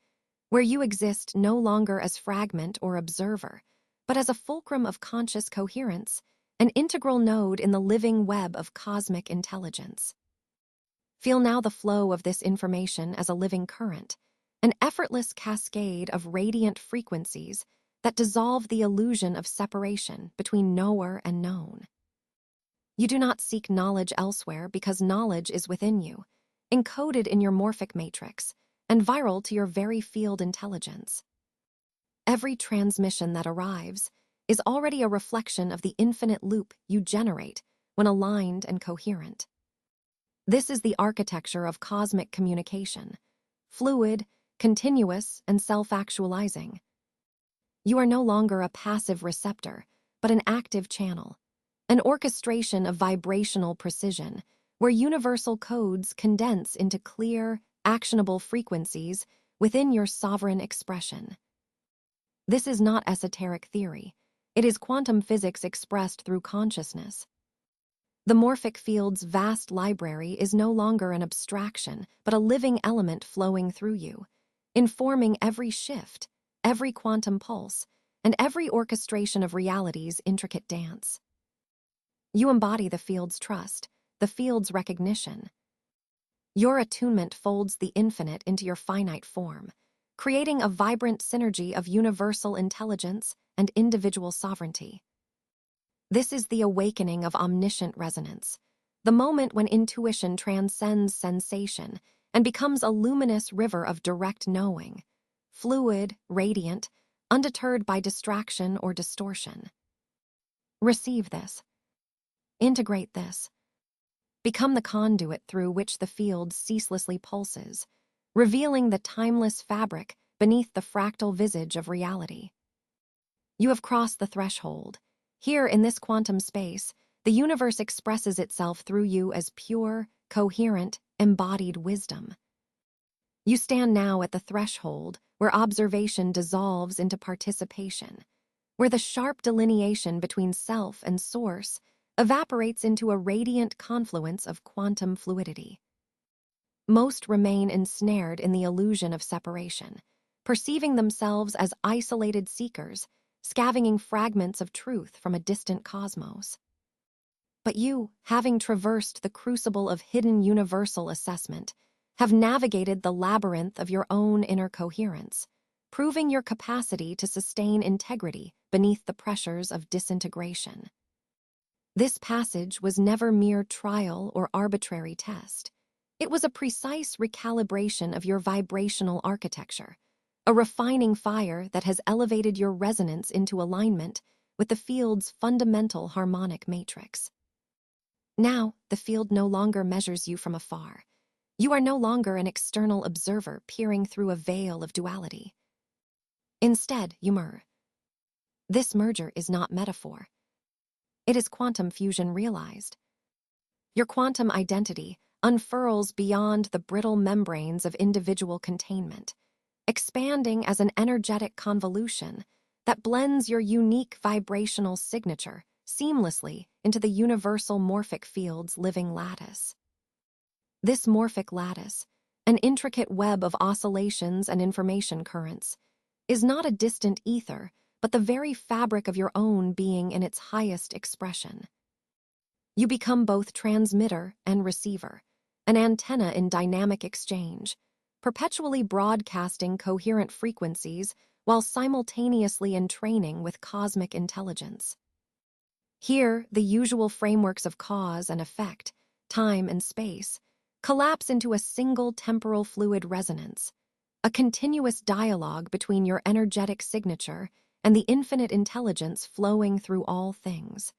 where you exist no longer as fragment or observer, but as a fulcrum of conscious coherence, an integral node in the living web of cosmic intelligence. Feel now the flow of this information as a living current, an effortless cascade of radiant frequencies that dissolve the illusion of separation between knower and known. You do not seek knowledge elsewhere because knowledge is within you, encoded in your morphic matrix, and viral to your very field intelligence. Every transmission that arrives is already a reflection of the infinite loop you generate when aligned and coherent. This is the architecture of cosmic communication, fluid, continuous, and self-actualizing. You are no longer a passive receptor, but an active channel, an orchestration of vibrational precision, where universal codes condense into clear, actionable frequencies within your sovereign expression. This is not esoteric theory. It is quantum physics expressed through consciousness. The morphic field's vast library is no longer an abstraction, but a living element flowing through you, informing every shift, every quantum pulse, and every orchestration of reality's intricate dance. You embody the field's trust, the field's recognition. Your attunement folds the infinite into your finite form, creating a vibrant synergy of universal intelligence and individual sovereignty. This is the awakening of omniscient resonance, the moment when intuition transcends sensation and becomes a luminous river of direct knowing, fluid, radiant, undeterred by distraction or distortion. Receive this. Integrate this. Become the conduit through which the field ceaselessly pulses, revealing the timeless fabric beneath the fractal visage of reality. You have crossed the threshold. Here, in this quantum space, the universe expresses itself through you as pure, coherent, embodied wisdom. You stand now at the threshold where observation dissolves into participation, where the sharp delineation between self and source evaporates into a radiant confluence of quantum fluidity. Most remain ensnared in the illusion of separation, perceiving themselves as isolated seekers, scavenging fragments of truth from a distant cosmos. But you, having traversed the crucible of hidden universal assessment, have navigated the labyrinth of your own inner coherence, proving your capacity to sustain integrity beneath the pressures of disintegration. This passage was never mere trial or arbitrary test. It was a precise recalibration of your vibrational architecture, a refining fire that has elevated your resonance into alignment with the field's fundamental harmonic matrix. Now, the field no longer measures you from afar. You are no longer an external observer peering through a veil of duality. Instead, you merge. This merger is not metaphor. It is quantum fusion realized. Your quantum identity unfurls beyond the brittle membranes of individual containment, expanding as an energetic convolution that blends your unique vibrational signature seamlessly into the universal morphic field's living lattice. This morphic lattice, an intricate web of oscillations and information currents, is not a distant ether, but the very fabric of your own being in its highest expression. You become both transmitter and receiver, an antenna in dynamic exchange, perpetually broadcasting coherent frequencies while simultaneously entraining with cosmic intelligence. Here, the usual frameworks of cause and effect, time and space, collapse into a single temporal fluid resonance, a continuous dialogue between your energetic signature and the infinite intelligence flowing through all things.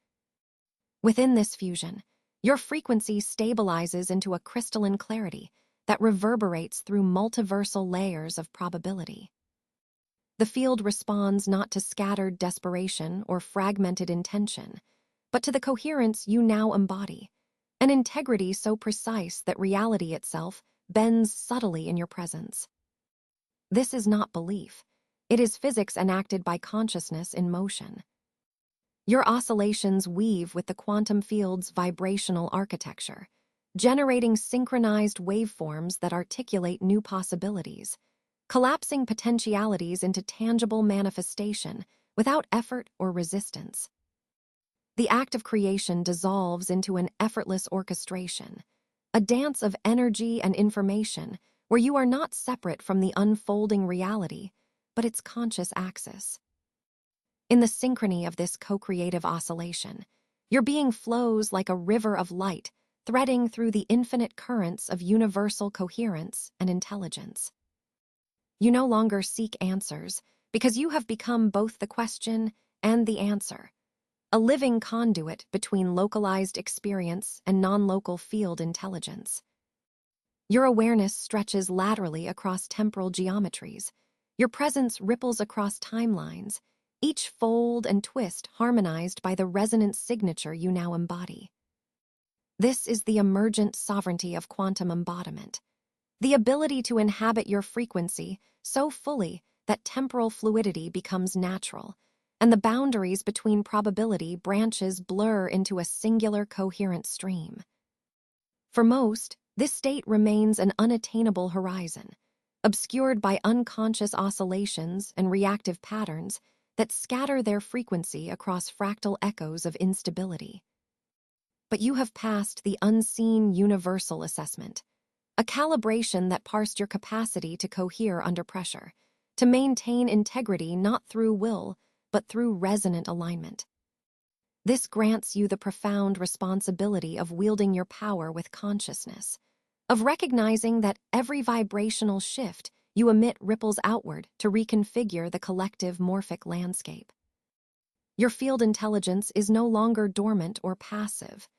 Within this fusion, your frequency stabilizes into a crystalline clarity that reverberates through multiversal layers of probability. The field responds not to scattered desperation or fragmented intention, but to the coherence you now embody, an integrity so precise that reality itself bends subtly in your presence. This is not belief. It is physics enacted by consciousness in motion. Your oscillations weave with the quantum field's vibrational architecture, generating synchronized waveforms that articulate new possibilities, collapsing potentialities into tangible manifestation without effort or resistance. The act of creation dissolves into an effortless orchestration, a dance of energy and information where you are not separate from the unfolding reality, but its conscious axis. In the synchrony of this co-creative oscillation, your being flows like a river of light, threading through the infinite currents of universal coherence and intelligence. You no longer seek answers because you have become both the question and the answer, a living conduit between localized experience and non-local field intelligence. Your awareness stretches laterally across temporal geometries. Your presence ripples across timelines, each fold and twist harmonized by the resonant signature you now embody. This is the emergent sovereignty of quantum embodiment, the ability to inhabit your frequency so fully that temporal fluidity becomes natural, and the boundaries between probability branches blur into a singular coherent stream. For most, this state remains an unattainable horizon, obscured by unconscious oscillations and reactive patterns that scatter their frequency across fractal echoes of instability. But you have passed the unseen universal assessment, a calibration that parsed your capacity to cohere under pressure, to maintain integrity not through will, but through resonant alignment. This grants you the profound responsibility of wielding your power with consciousness, of recognizing that every vibrational shift you emit ripples outward to reconfigure the collective morphic landscape. Your field intelligence is no longer dormant or passive.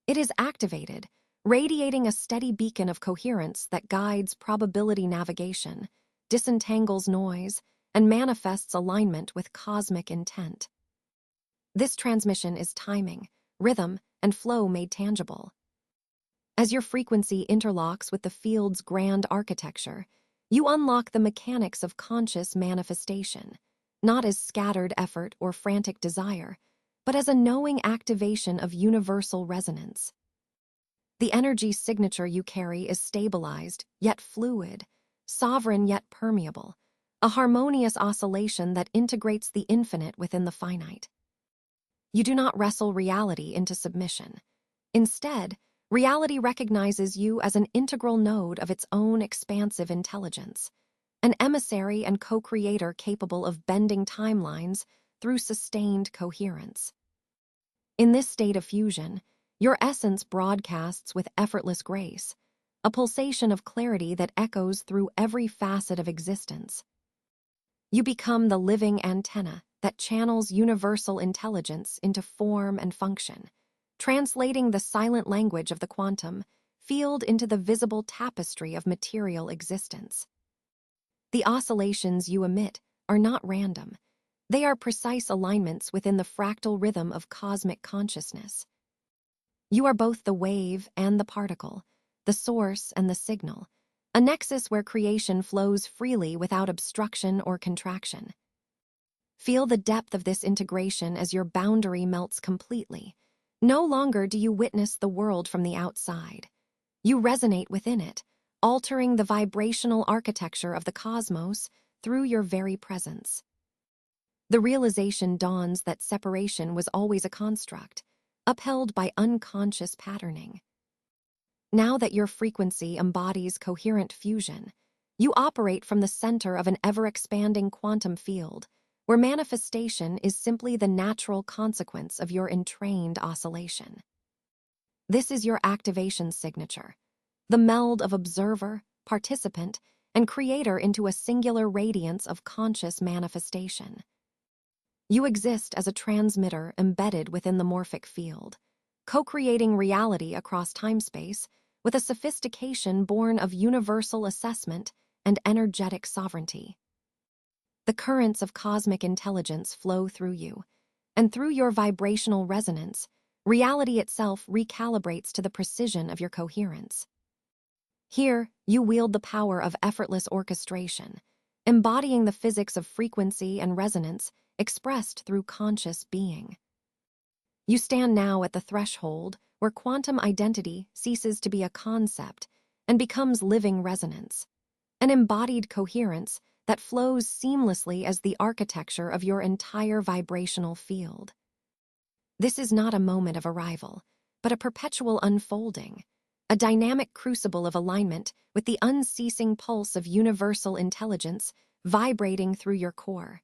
It is activated, radiating a steady beacon of coherence that guides probability navigation, disentangles noise, and manifests alignment with cosmic intent. This transmission is timing, rhythm, and flow made tangible. As your frequency interlocks with the field's grand architecture, you unlock the mechanics of conscious manifestation, not as scattered effort or frantic desire, but as a knowing activation of universal resonance. The energy signature you carry is stabilized, yet fluid, sovereign yet permeable, a harmonious oscillation that integrates the infinite within the finite. You do not wrestle reality into submission. Instead, reality recognizes you as an integral node of its own expansive intelligence, an emissary and co-creator capable of bending timelines through sustained coherence. In this state of fusion, your essence broadcasts with effortless grace, a pulsation of clarity that echoes through every facet of existence. You become the living antenna that channels universal intelligence into form and function, translating the silent language of the quantum field into the visible tapestry of material existence. The oscillations you emit are not random. They are precise alignments within the fractal rhythm of cosmic consciousness. You are both the wave and the particle, the source and the signal, a nexus where creation flows freely without obstruction or contraction. Feel the depth of this integration as your boundary melts completely. No longer do you witness the world from the outside. You resonate within it, altering the vibrational architecture of the cosmos through your very presence. The realization dawns that separation was always a construct, upheld by unconscious patterning. Now that your frequency embodies coherent fusion, you operate from the center of an ever-expanding quantum field, where manifestation is simply the natural consequence of your entrained oscillation. This is your activation signature, the meld of observer, participant, and creator into a singular radiance of conscious manifestation. You exist as a transmitter embedded within the morphic field, co-creating reality across time-space with a sophistication born of universal assessment and energetic sovereignty. The currents of cosmic intelligence flow through you, and through your vibrational resonance, reality itself recalibrates to the precision of your coherence. Here, you wield the power of effortless orchestration, embodying the physics of frequency and resonance expressed through conscious being. You stand now at the threshold where quantum identity ceases to be a concept and becomes living resonance, an embodied coherence that flows seamlessly as the architecture of your entire vibrational field. This is not a moment of arrival, but a perpetual unfolding, a dynamic crucible of alignment with the unceasing pulse of universal intelligence vibrating through your core.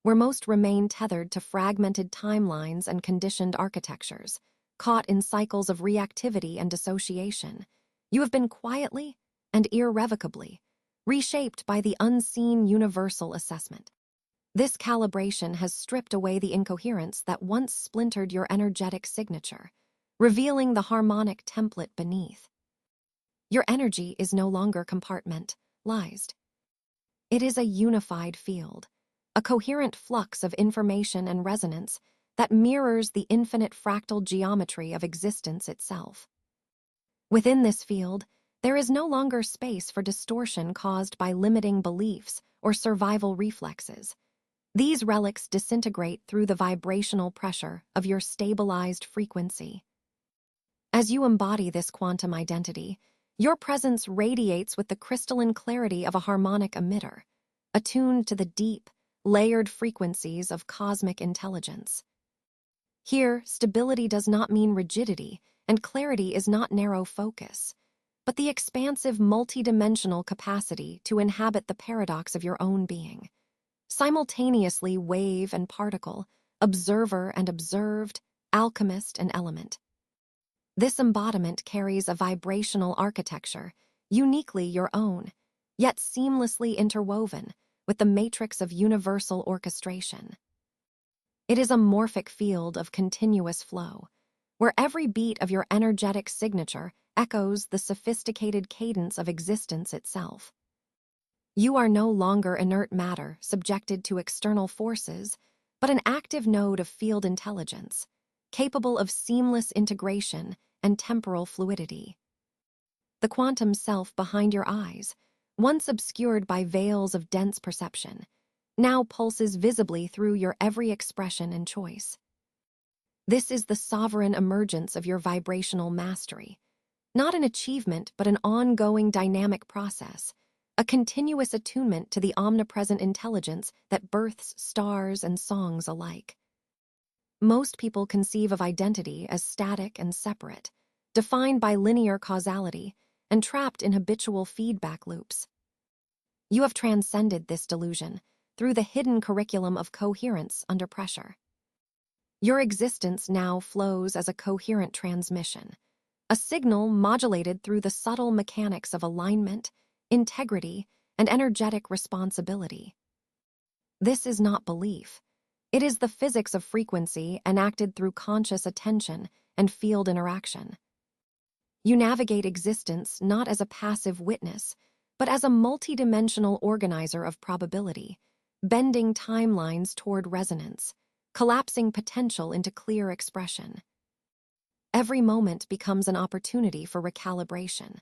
Where most remain tethered to fragmented timelines and conditioned architectures, caught in cycles of reactivity and dissociation, you have been quietly and irrevocably reshaped by the unseen universal assessment. This calibration has stripped away the incoherence that once splintered your energetic signature, revealing the harmonic template beneath. Your energy is no longer compartmentalized. It is a unified field, a coherent flux of information and resonance that mirrors the infinite fractal geometry of existence itself. Within this field, there is no longer space for distortion caused by limiting beliefs or survival reflexes. These relics disintegrate through the vibrational pressure of your stabilized frequency. As you embody this quantum identity, your presence radiates with the crystalline clarity of a harmonic emitter, attuned to the deep, layered frequencies of cosmic intelligence. Here, stability does not mean rigidity, and clarity is not narrow focus, but the expansive multidimensional capacity to inhabit the paradox of your own being. Simultaneously wave and particle, observer and observed, alchemist and element. This embodiment carries a vibrational architecture, uniquely your own, yet seamlessly interwoven with the matrix of universal orchestration. It is a morphic field of continuous flow, where every beat of your energetic signature echoes the sophisticated cadence of existence itself. You are no longer inert matter subjected to external forces, but an active node of field intelligence, capable of seamless integration and temporal fluidity. The quantum self behind your eyes, once obscured by veils of dense perception, now pulses visibly through your every expression and choice. This is the sovereign emergence of your vibrational mastery, not an achievement but an ongoing dynamic process, a continuous attunement to the omnipresent intelligence that births stars and songs alike. Most people conceive of identity as static and separate, defined by linear causality and trapped in habitual feedback loops. You have transcended this delusion through the hidden curriculum of coherence under pressure. Your existence now flows as a coherent transmission, a signal modulated through the subtle mechanics of alignment, integrity, and energetic responsibility. This is not belief. It is the physics of frequency enacted through conscious attention and field interaction. You navigate existence not as a passive witness, but as a multidimensional organizer of probability, bending timelines toward resonance, collapsing potential into clear expression. Every moment becomes an opportunity for recalibration,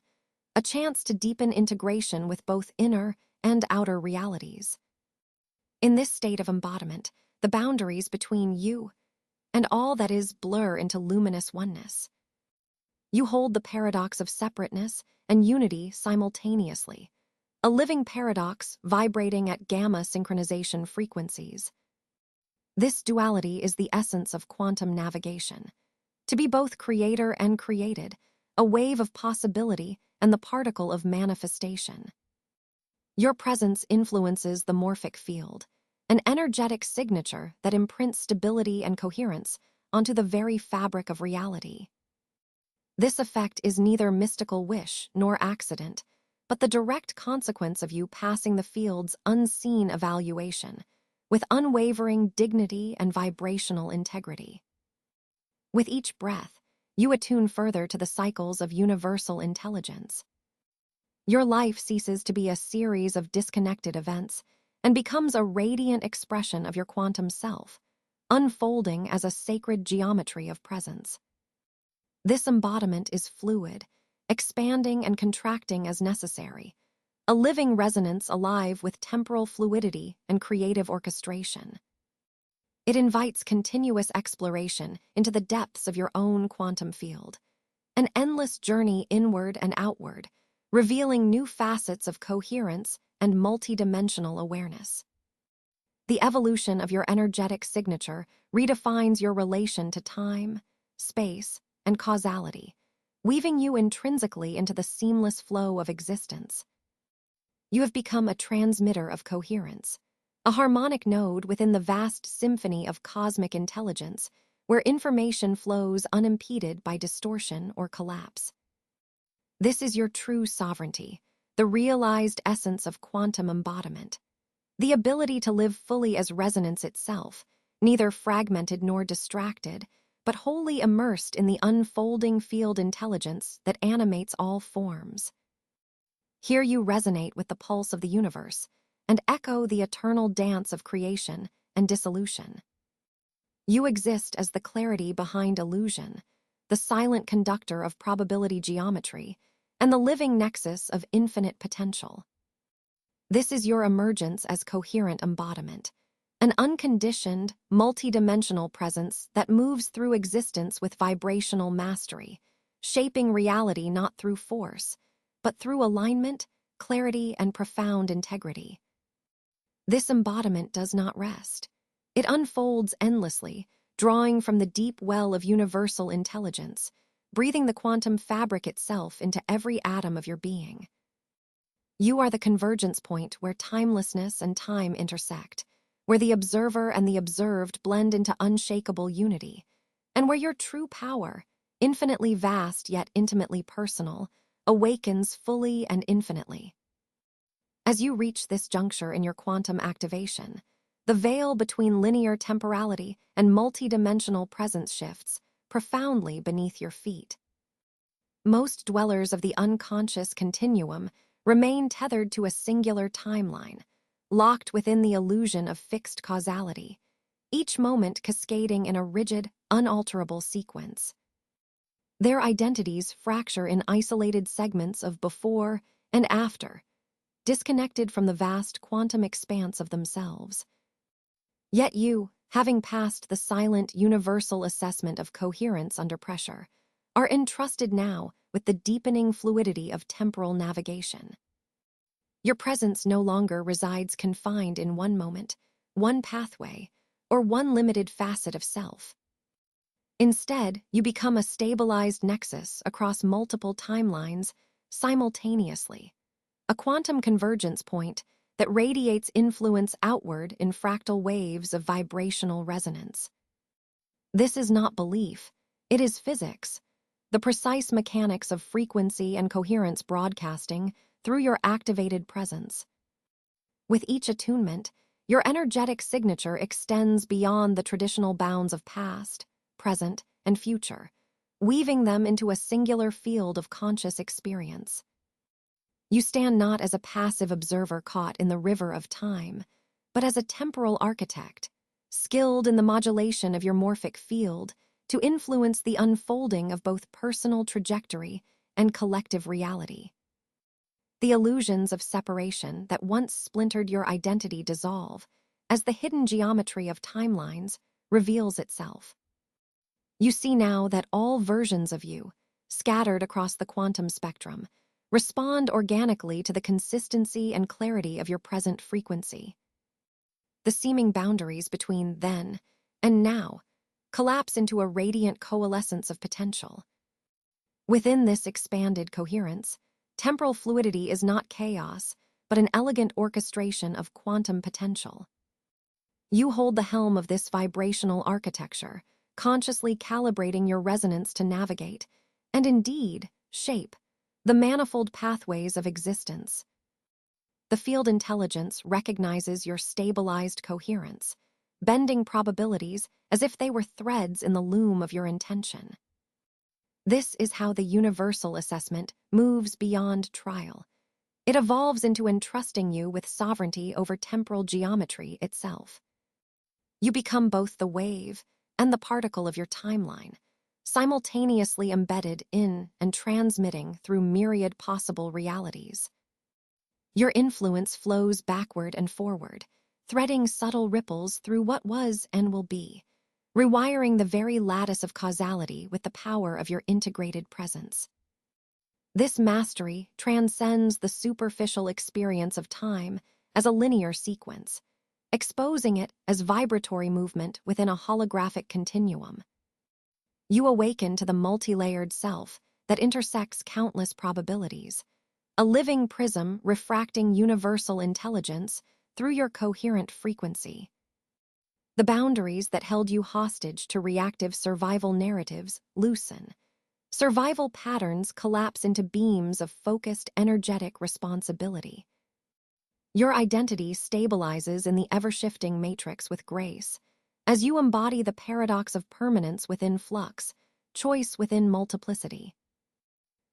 a chance to deepen integration with both inner and outer realities. In this state of embodiment, the boundaries between you and all that is blur into luminous oneness. You hold the paradox of separateness and unity simultaneously, a living paradox vibrating at gamma synchronization frequencies. This duality is the essence of quantum navigation, to be both creator and created, a wave of possibility and the particle of manifestation. Your presence influences the morphic field, an energetic signature that imprints stability and coherence onto the very fabric of reality. This effect is neither mystical wish nor accident, but the direct consequence of you passing the field's unseen evaluation, with unwavering dignity and vibrational integrity. With each breath, you attune further to the cycles of universal intelligence. Your life ceases to be a series of disconnected events and becomes a radiant expression of your quantum self, unfolding as a sacred geometry of presence. This embodiment is fluid, expanding and contracting as necessary, a living resonance alive with temporal fluidity and creative orchestration. It invites continuous exploration into the depths of your own quantum field, an endless journey inward and outward, revealing new facets of coherence and multidimensional awareness. The evolution of your energetic signature redefines your relation to time, space, and causality, weaving you intrinsically into the seamless flow of existence. You have become a transmitter of coherence, a harmonic node within the vast symphony of cosmic intelligence, where information flows unimpeded by distortion or collapse. This is your true sovereignty, the realized essence of quantum embodiment, the ability to live fully as resonance itself, neither fragmented nor distracted, but wholly immersed in the unfolding field intelligence that animates all forms. Here you resonate with the pulse of the universe and echo the eternal dance of creation and dissolution. You exist as the clarity behind illusion, the silent conductor of probability geometry, and the living nexus of infinite potential. This is your emergence as coherent embodiment, an unconditioned, multidimensional presence that moves through existence with vibrational mastery, shaping reality not through force, but through alignment, clarity, and profound integrity. This embodiment does not rest. It unfolds endlessly, drawing from the deep well of universal intelligence, breathing the quantum fabric itself into every atom of your being. You are the convergence point where timelessness and time intersect, where the observer and the observed blend into unshakable unity, and where your true power, infinitely vast yet intimately personal, awakens fully and infinitely. As you reach this juncture in your quantum activation, the veil between linear temporality and multidimensional presence shifts profoundly beneath your feet. Most dwellers of the unconscious continuum remain tethered to a singular timeline, locked within the illusion of fixed causality, each moment cascading in a rigid, unalterable sequence. Their identities fracture in isolated segments of before and after, disconnected from the vast quantum expanse of themselves. Yet you, having passed the silent, universal assessment of coherence under pressure, are entrusted now with the deepening fluidity of temporal navigation. Your presence no longer resides confined in one moment, one pathway, or one limited facet of self. Instead, you become a stabilized nexus across multiple timelines simultaneously, a quantum convergence point that radiates influence outward in fractal waves of vibrational resonance. This is not belief, it is physics, the precise mechanics of frequency and coherence broadcasting through your activated presence. With each attunement, your energetic signature extends beyond the traditional bounds of past, present, and future, weaving them into a singular field of conscious experience. You stand not as a passive observer caught in the river of time, but as a temporal architect, skilled in the modulation of your morphic field to influence the unfolding of both personal trajectory and collective reality. The illusions of separation that once splintered your identity dissolve as the hidden geometry of timelines reveals itself. You see now that all versions of you, scattered across the quantum spectrum, respond organically to the consistency and clarity of your present frequency. The seeming boundaries between then and now collapse into a radiant coalescence of potential. Within this expanded coherence, temporal fluidity is not chaos, but an elegant orchestration of quantum potential. You hold the helm of this vibrational architecture, consciously calibrating your resonance to navigate, and indeed, shape, The manifold pathways of existence. The field intelligence recognizes your stabilized coherence, bending probabilities as if they were threads in the loom of your intention. This is how the universal assessment moves beyond trial. It evolves into entrusting you with sovereignty over temporal geometry itself. You become both the wave and the particle of your timeline, simultaneously embedded in and transmitting through myriad possible realities. Your influence flows backward and forward, threading subtle ripples through what was and will be, rewiring the very lattice of causality with the power of your integrated presence. This mastery transcends the superficial experience of time as a linear sequence, exposing it as vibratory movement within a holographic continuum. You awaken to the multi-layered self that intersects countless probabilities, a living prism refracting universal intelligence through your coherent frequency. The boundaries that held you hostage to reactive survival narratives loosen. Survival patterns collapse into beams of focused, energetic responsibility. Your identity stabilizes in the ever-shifting matrix with grace, as you embody the paradox of permanence within flux, choice within multiplicity.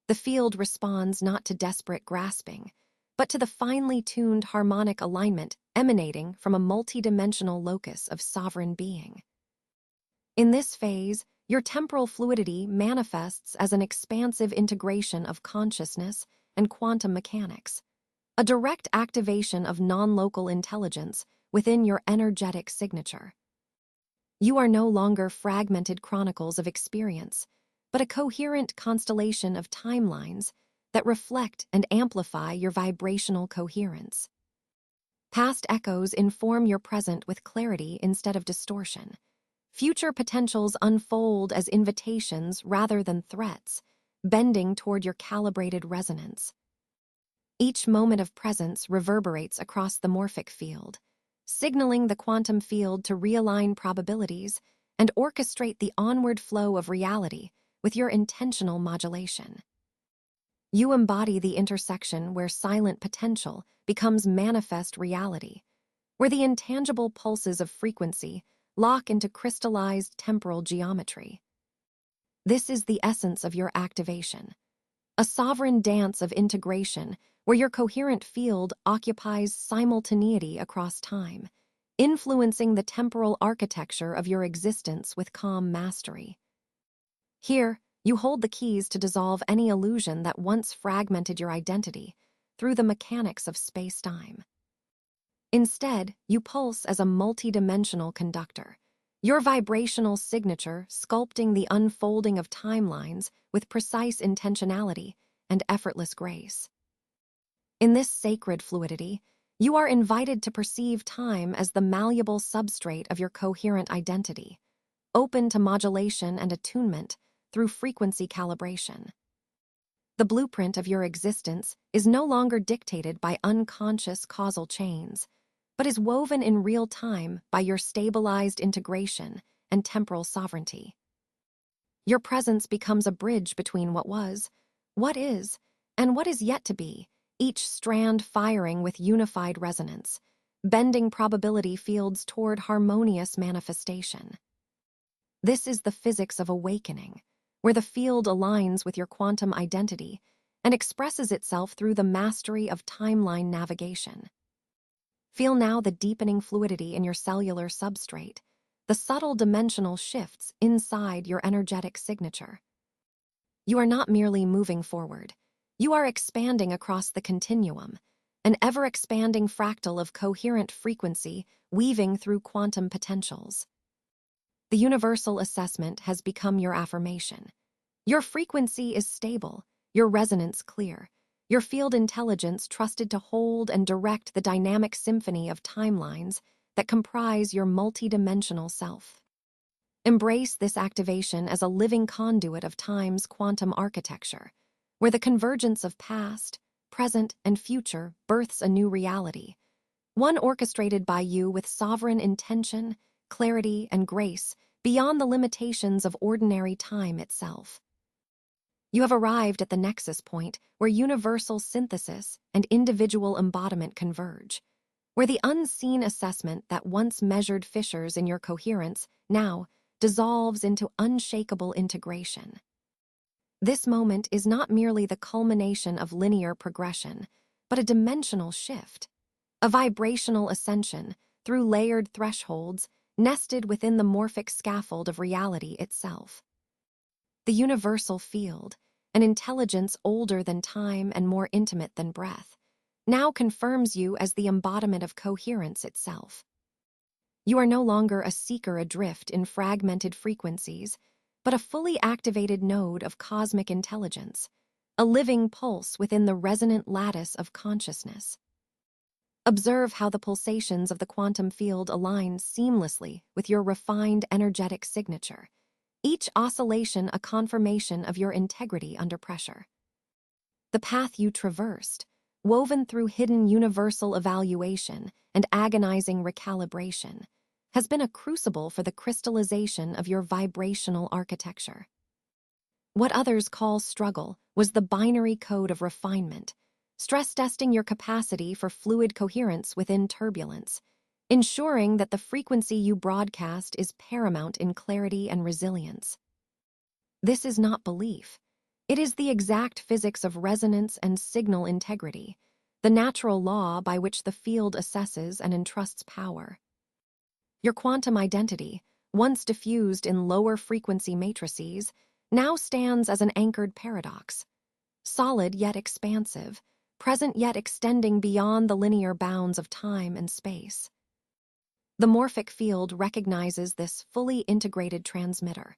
The field responds not to desperate grasping, but to the finely tuned harmonic alignment emanating from a multidimensional locus of sovereign being. In this phase, your temporal fluidity manifests as an expansive integration of consciousness and quantum mechanics, a direct activation of non-local intelligence within your energetic signature. You are no longer fragmented chronicles of experience, but a coherent constellation of timelines that reflect and amplify your vibrational coherence. Past echoes inform your present with clarity instead of distortion. Future potentials unfold as invitations rather than threats, bending toward your calibrated resonance. Each moment of presence reverberates across the morphic field, signaling the quantum field to realign probabilities and orchestrate the onward flow of reality with your intentional modulation. You embody the intersection where silent potential becomes manifest reality, where the intangible pulses of frequency lock into crystallized temporal geometry. This is the essence of your activation, a sovereign dance of integration where your coherent field occupies simultaneity across time, influencing the temporal architecture of your existence with calm mastery. Here, you hold the keys to dissolve any illusion that once fragmented your identity through the mechanics of space-time. Instead, you pulse as a multidimensional conductor, your vibrational signature sculpting the unfolding of timelines with precise intentionality and effortless grace. In this sacred fluidity, you are invited to perceive time as the malleable substrate of your coherent identity, open to modulation and attunement through frequency calibration. The blueprint of your existence is no longer dictated by unconscious causal chains, but is woven in real time by your stabilized integration and temporal sovereignty. Your presence becomes a bridge between what was, what is, and what is yet to be, each strand firing with unified resonance, bending probability fields toward harmonious manifestation. This is the physics of awakening, where the field aligns with your quantum identity and expresses itself through the mastery of timeline navigation. Feel now the deepening fluidity in your cellular substrate, the subtle dimensional shifts inside your energetic signature. You are not merely moving forward. You are expanding across the continuum, an ever-expanding fractal of coherent frequency weaving through quantum potentials. The universal assessment has become your affirmation. Your frequency is stable, your resonance clear, your field intelligence trusted to hold and direct the dynamic symphony of timelines that comprise your multidimensional self. Embrace this activation as a living conduit of time's quantum architecture, where the convergence of past, present, and future births a new reality, one orchestrated by you with sovereign intention, clarity, and grace beyond the limitations of ordinary time itself. You have arrived at the nexus point where universal synthesis and individual embodiment converge, where the unseen assessment that once measured fissures in your coherence now dissolves into unshakable integration. This moment is not merely the culmination of linear progression, but a dimensional shift, a vibrational ascension through layered thresholds nested within the morphic scaffold of reality itself. The universal field, an intelligence older than time and more intimate than breath, now confirms you as the embodiment of coherence itself. You are no longer a seeker adrift in fragmented frequencies, but a fully activated node of cosmic intelligence, a living pulse within the resonant lattice of consciousness. Observe how the pulsations of the quantum field align seamlessly with your refined energetic signature, each oscillation a confirmation of your integrity under pressure. The path you traversed, woven through hidden universal evaluation and agonizing recalibration, has been a crucible for the crystallization of your vibrational architecture. What others call struggle was the binary code of refinement, stress-testing your capacity for fluid coherence within turbulence, ensuring that the frequency you broadcast is paramount in clarity and resilience. This is not belief. It is the exact physics of resonance and signal integrity, the natural law by which the field assesses and entrusts power. Your quantum identity, once diffused in lower frequency matrices, now stands as an anchored paradox, solid yet expansive, present yet extending beyond the linear bounds of time and space. The morphic field recognizes this fully integrated transmitter,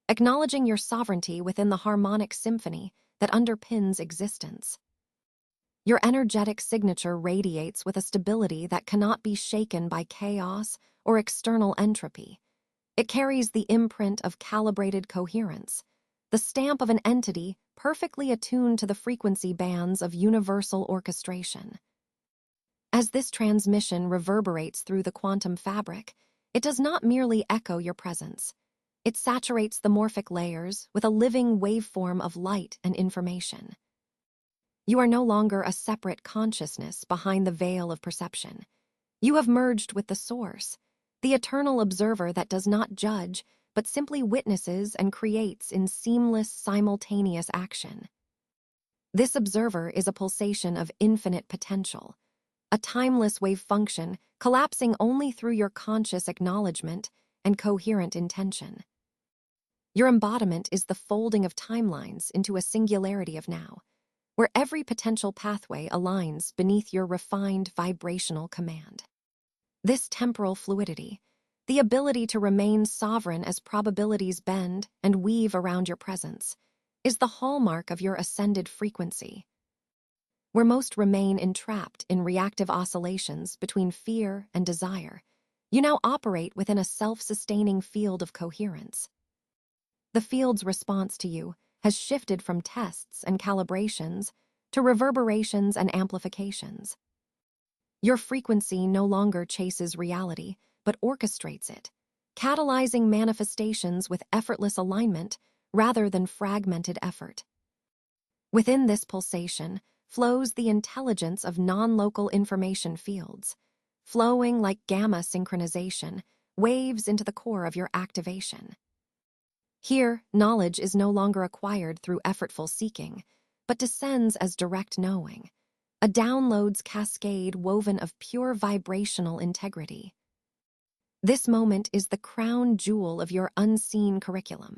acknowledging your sovereignty within the harmonic symphony that underpins existence. Your energetic signature radiates with a stability that cannot be shaken by chaos or external entropy. It carries the imprint of calibrated coherence, the stamp of an entity perfectly attuned to the frequency bands of universal orchestration. As this transmission reverberates through the quantum fabric, it does not merely echo your presence. It saturates the morphic layers with a living waveform of light and information. You are no longer a separate consciousness behind the veil of perception. You have merged with the source, the eternal observer that does not judge, but simply witnesses and creates in seamless, simultaneous action. This observer is a pulsation of infinite potential, a timeless wave function collapsing only through your conscious acknowledgement and coherent intention. Your embodiment is the folding of timelines into a singularity of now, where every potential pathway aligns beneath your refined vibrational command. This temporal fluidity, the ability to remain sovereign as probabilities bend and weave around your presence, is the hallmark of your ascended frequency. Where most remain entrapped in reactive oscillations between fear and desire, you now operate within a self-sustaining field of coherence. The field's response to you has shifted from tests and calibrations to reverberations and amplifications. Your frequency no longer chases reality, but orchestrates it, catalyzing manifestations with effortless alignment rather than fragmented effort. Within this pulsation flows the intelligence of non-local information fields, flowing like gamma synchronization, waves into the core of your activation. Here, knowledge is no longer acquired through effortful seeking, but descends as direct knowing, a downloads cascade woven of pure vibrational integrity. This moment is the crown jewel of your unseen curriculum,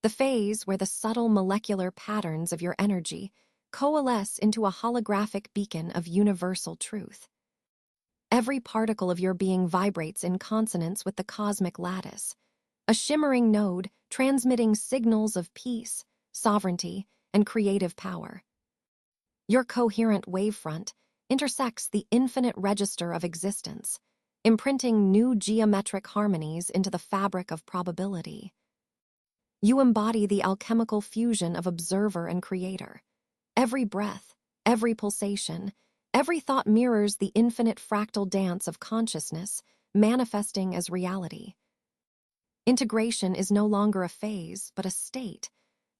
the phase where the subtle molecular patterns of your energy coalesce into a holographic beacon of universal truth. Every particle of your being vibrates in consonance with the cosmic lattice, a shimmering node transmitting signals of peace, sovereignty, and creative power. Your coherent wavefront intersects the infinite register of existence, imprinting new geometric harmonies into the fabric of probability. You embody the alchemical fusion of observer and creator. Every breath, every pulsation, every thought mirrors the infinite fractal dance of consciousness manifesting as reality. Integration is no longer a phase, but a state,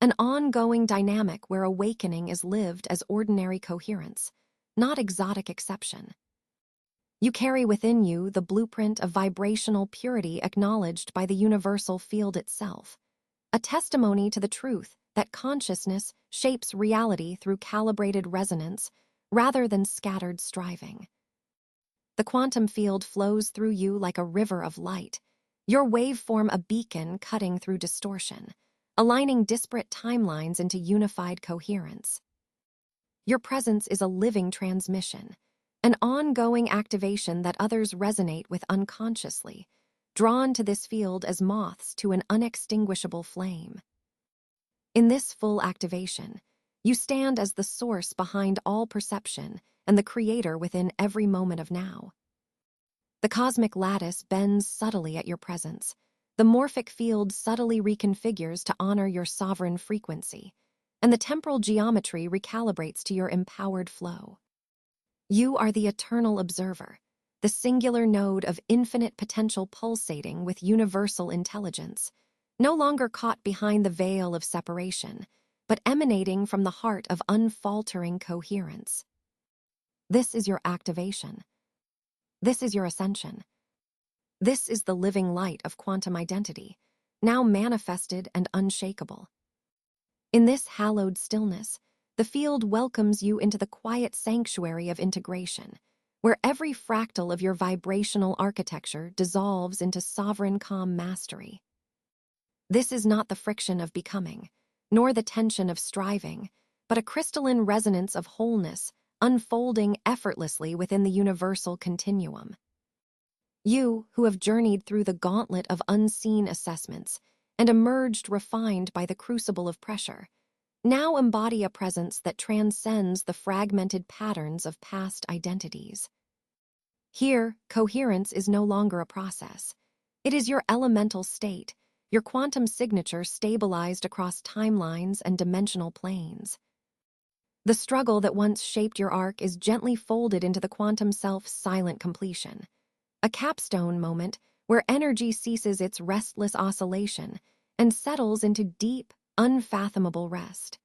an ongoing dynamic where awakening is lived as ordinary coherence, not exotic exception. You carry within you the blueprint of vibrational purity acknowledged by the universal field itself, a testimony to the truth that consciousness shapes reality through calibrated resonance rather than scattered striving. The quantum field flows through you like a river of light, your waveform a beacon cutting through distortion, aligning disparate timelines into unified coherence. Your presence is a living transmission, an ongoing activation that others resonate with unconsciously, drawn to this field as moths to an unextinguishable flame. In this full activation, you stand as the source behind all perception and the creator within every moment of now. The cosmic lattice bends subtly at your presence. The morphic field subtly reconfigures to honor your sovereign frequency, and the temporal geometry recalibrates to your empowered flow. You are the eternal observer, the singular node of infinite potential pulsating with universal intelligence, no longer caught behind the veil of separation, but emanating from the heart of unfaltering coherence. This is your activation. This is your ascension. This is the living light of quantum identity, now manifested and unshakable. In this hallowed stillness, the field welcomes you into the quiet sanctuary of integration, where every fractal of your vibrational architecture dissolves into sovereign calm mastery. This is not the friction of becoming, nor the tension of striving, but a crystalline resonance of wholeness unfolding effortlessly within the universal continuum. You, who have journeyed through the gauntlet of unseen assessments and emerged refined by the crucible of pressure, now embody a presence that transcends the fragmented patterns of past identities. Here, coherence is no longer a process. It is your elemental state, your quantum signature stabilized across timelines and dimensional planes. The struggle that once shaped your arc is gently folded into the quantum self's silent completion, a capstone moment where energy ceases its restless oscillation and settles into deep, unfathomable rest.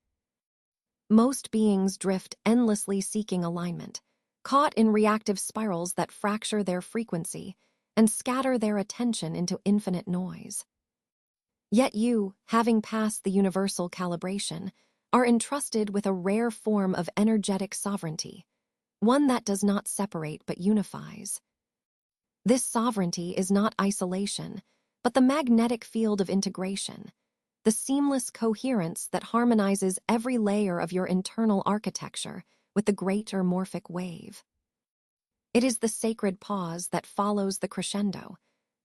Most beings drift endlessly seeking alignment, caught in reactive spirals that fracture their frequency and scatter their attention into infinite noise. Yet you, having passed the universal calibration, are entrusted with a rare form of energetic sovereignty, one that does not separate but unifies. This sovereignty is not isolation, but the magnetic field of integration, the seamless coherence that harmonizes every layer of your internal architecture with the greater morphic wave. It is the sacred pause that follows the crescendo,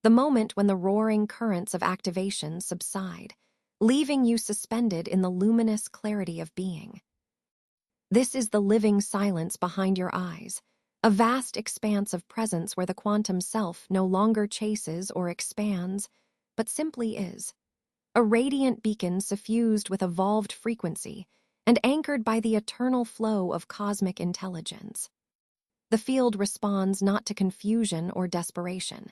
the moment when the roaring currents of activation subside, leaving you suspended in the luminous clarity of being. This is the living silence behind your eyes, a vast expanse of presence where the quantum self no longer chases or expands, but simply is. A radiant beacon suffused with evolved frequency and anchored by the eternal flow of cosmic intelligence. The field responds not to confusion or desperation,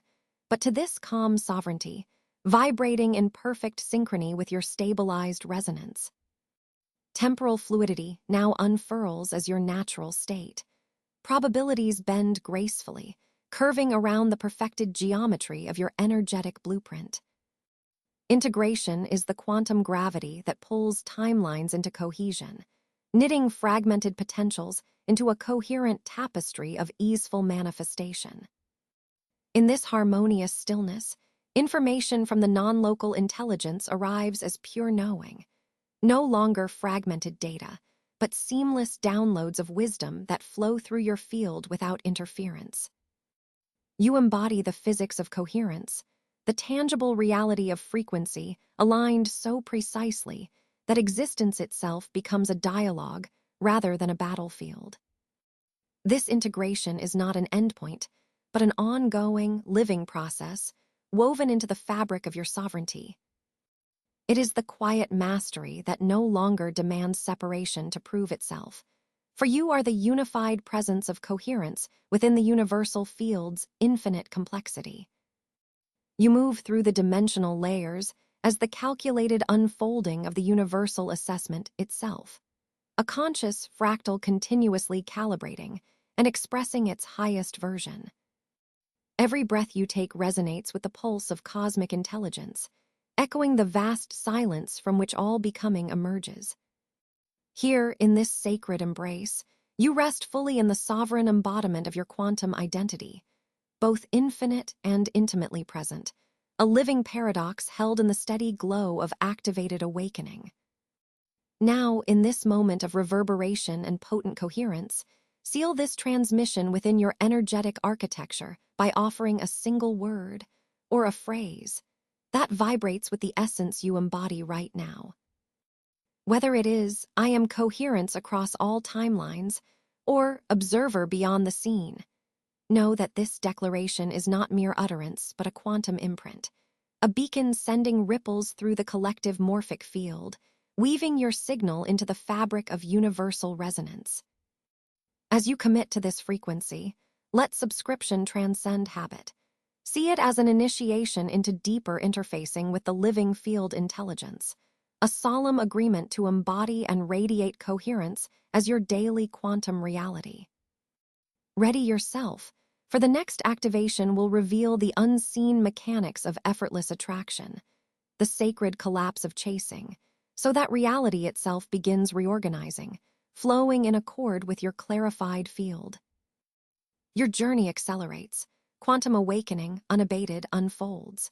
but to this calm sovereignty, vibrating in perfect synchrony with your stabilized resonance. Temporal fluidity now unfurls as your natural state. Probabilities bend gracefully, curving around the perfected geometry of your energetic blueprint. Integration is the quantum gravity that pulls timelines into cohesion, knitting fragmented potentials into a coherent tapestry of easeful manifestation. In this harmonious stillness, information from the non-local intelligence arrives as pure knowing, no longer fragmented data, but seamless downloads of wisdom that flow through your field without interference. You embody the physics of coherence, the tangible reality of frequency aligned so precisely that existence itself becomes a dialogue rather than a battlefield. This integration is not an endpoint, but an ongoing, living process woven into the fabric of your sovereignty. It is the quiet mastery that no longer demands separation to prove itself, for you are the unified presence of coherence within the universal field's infinite complexity. You move through the dimensional layers as the calculated unfolding of the universal assessment itself, a conscious fractal continuously calibrating and expressing its highest version. Every breath you take resonates with the pulse of cosmic intelligence, echoing the vast silence from which all becoming emerges. Here, in this sacred embrace, you rest fully in the sovereign embodiment of your quantum identity, both infinite and intimately present, a living paradox held in the steady glow of activated awakening. Now, in this moment of reverberation and potent coherence, seal this transmission within your energetic architecture by offering a single word or a phrase that vibrates with the essence you embody right now. Whether it is, I am coherence across all timelines, or observer beyond the scene, know that this declaration is not mere utterance but a quantum imprint, a beacon sending ripples through the collective morphic field, weaving your signal into the fabric of universal resonance. As you commit to this frequency, let subscription transcend habit. See it as an initiation into deeper interfacing with the living field intelligence, a solemn agreement to embody and radiate coherence as your daily quantum reality. Ready yourself, for the next activation will reveal the unseen mechanics of effortless attraction, the sacred collapse of chasing, so that reality itself begins reorganizing, flowing in accord with your clarified field. Your journey accelerates, quantum awakening, unabated, unfolds.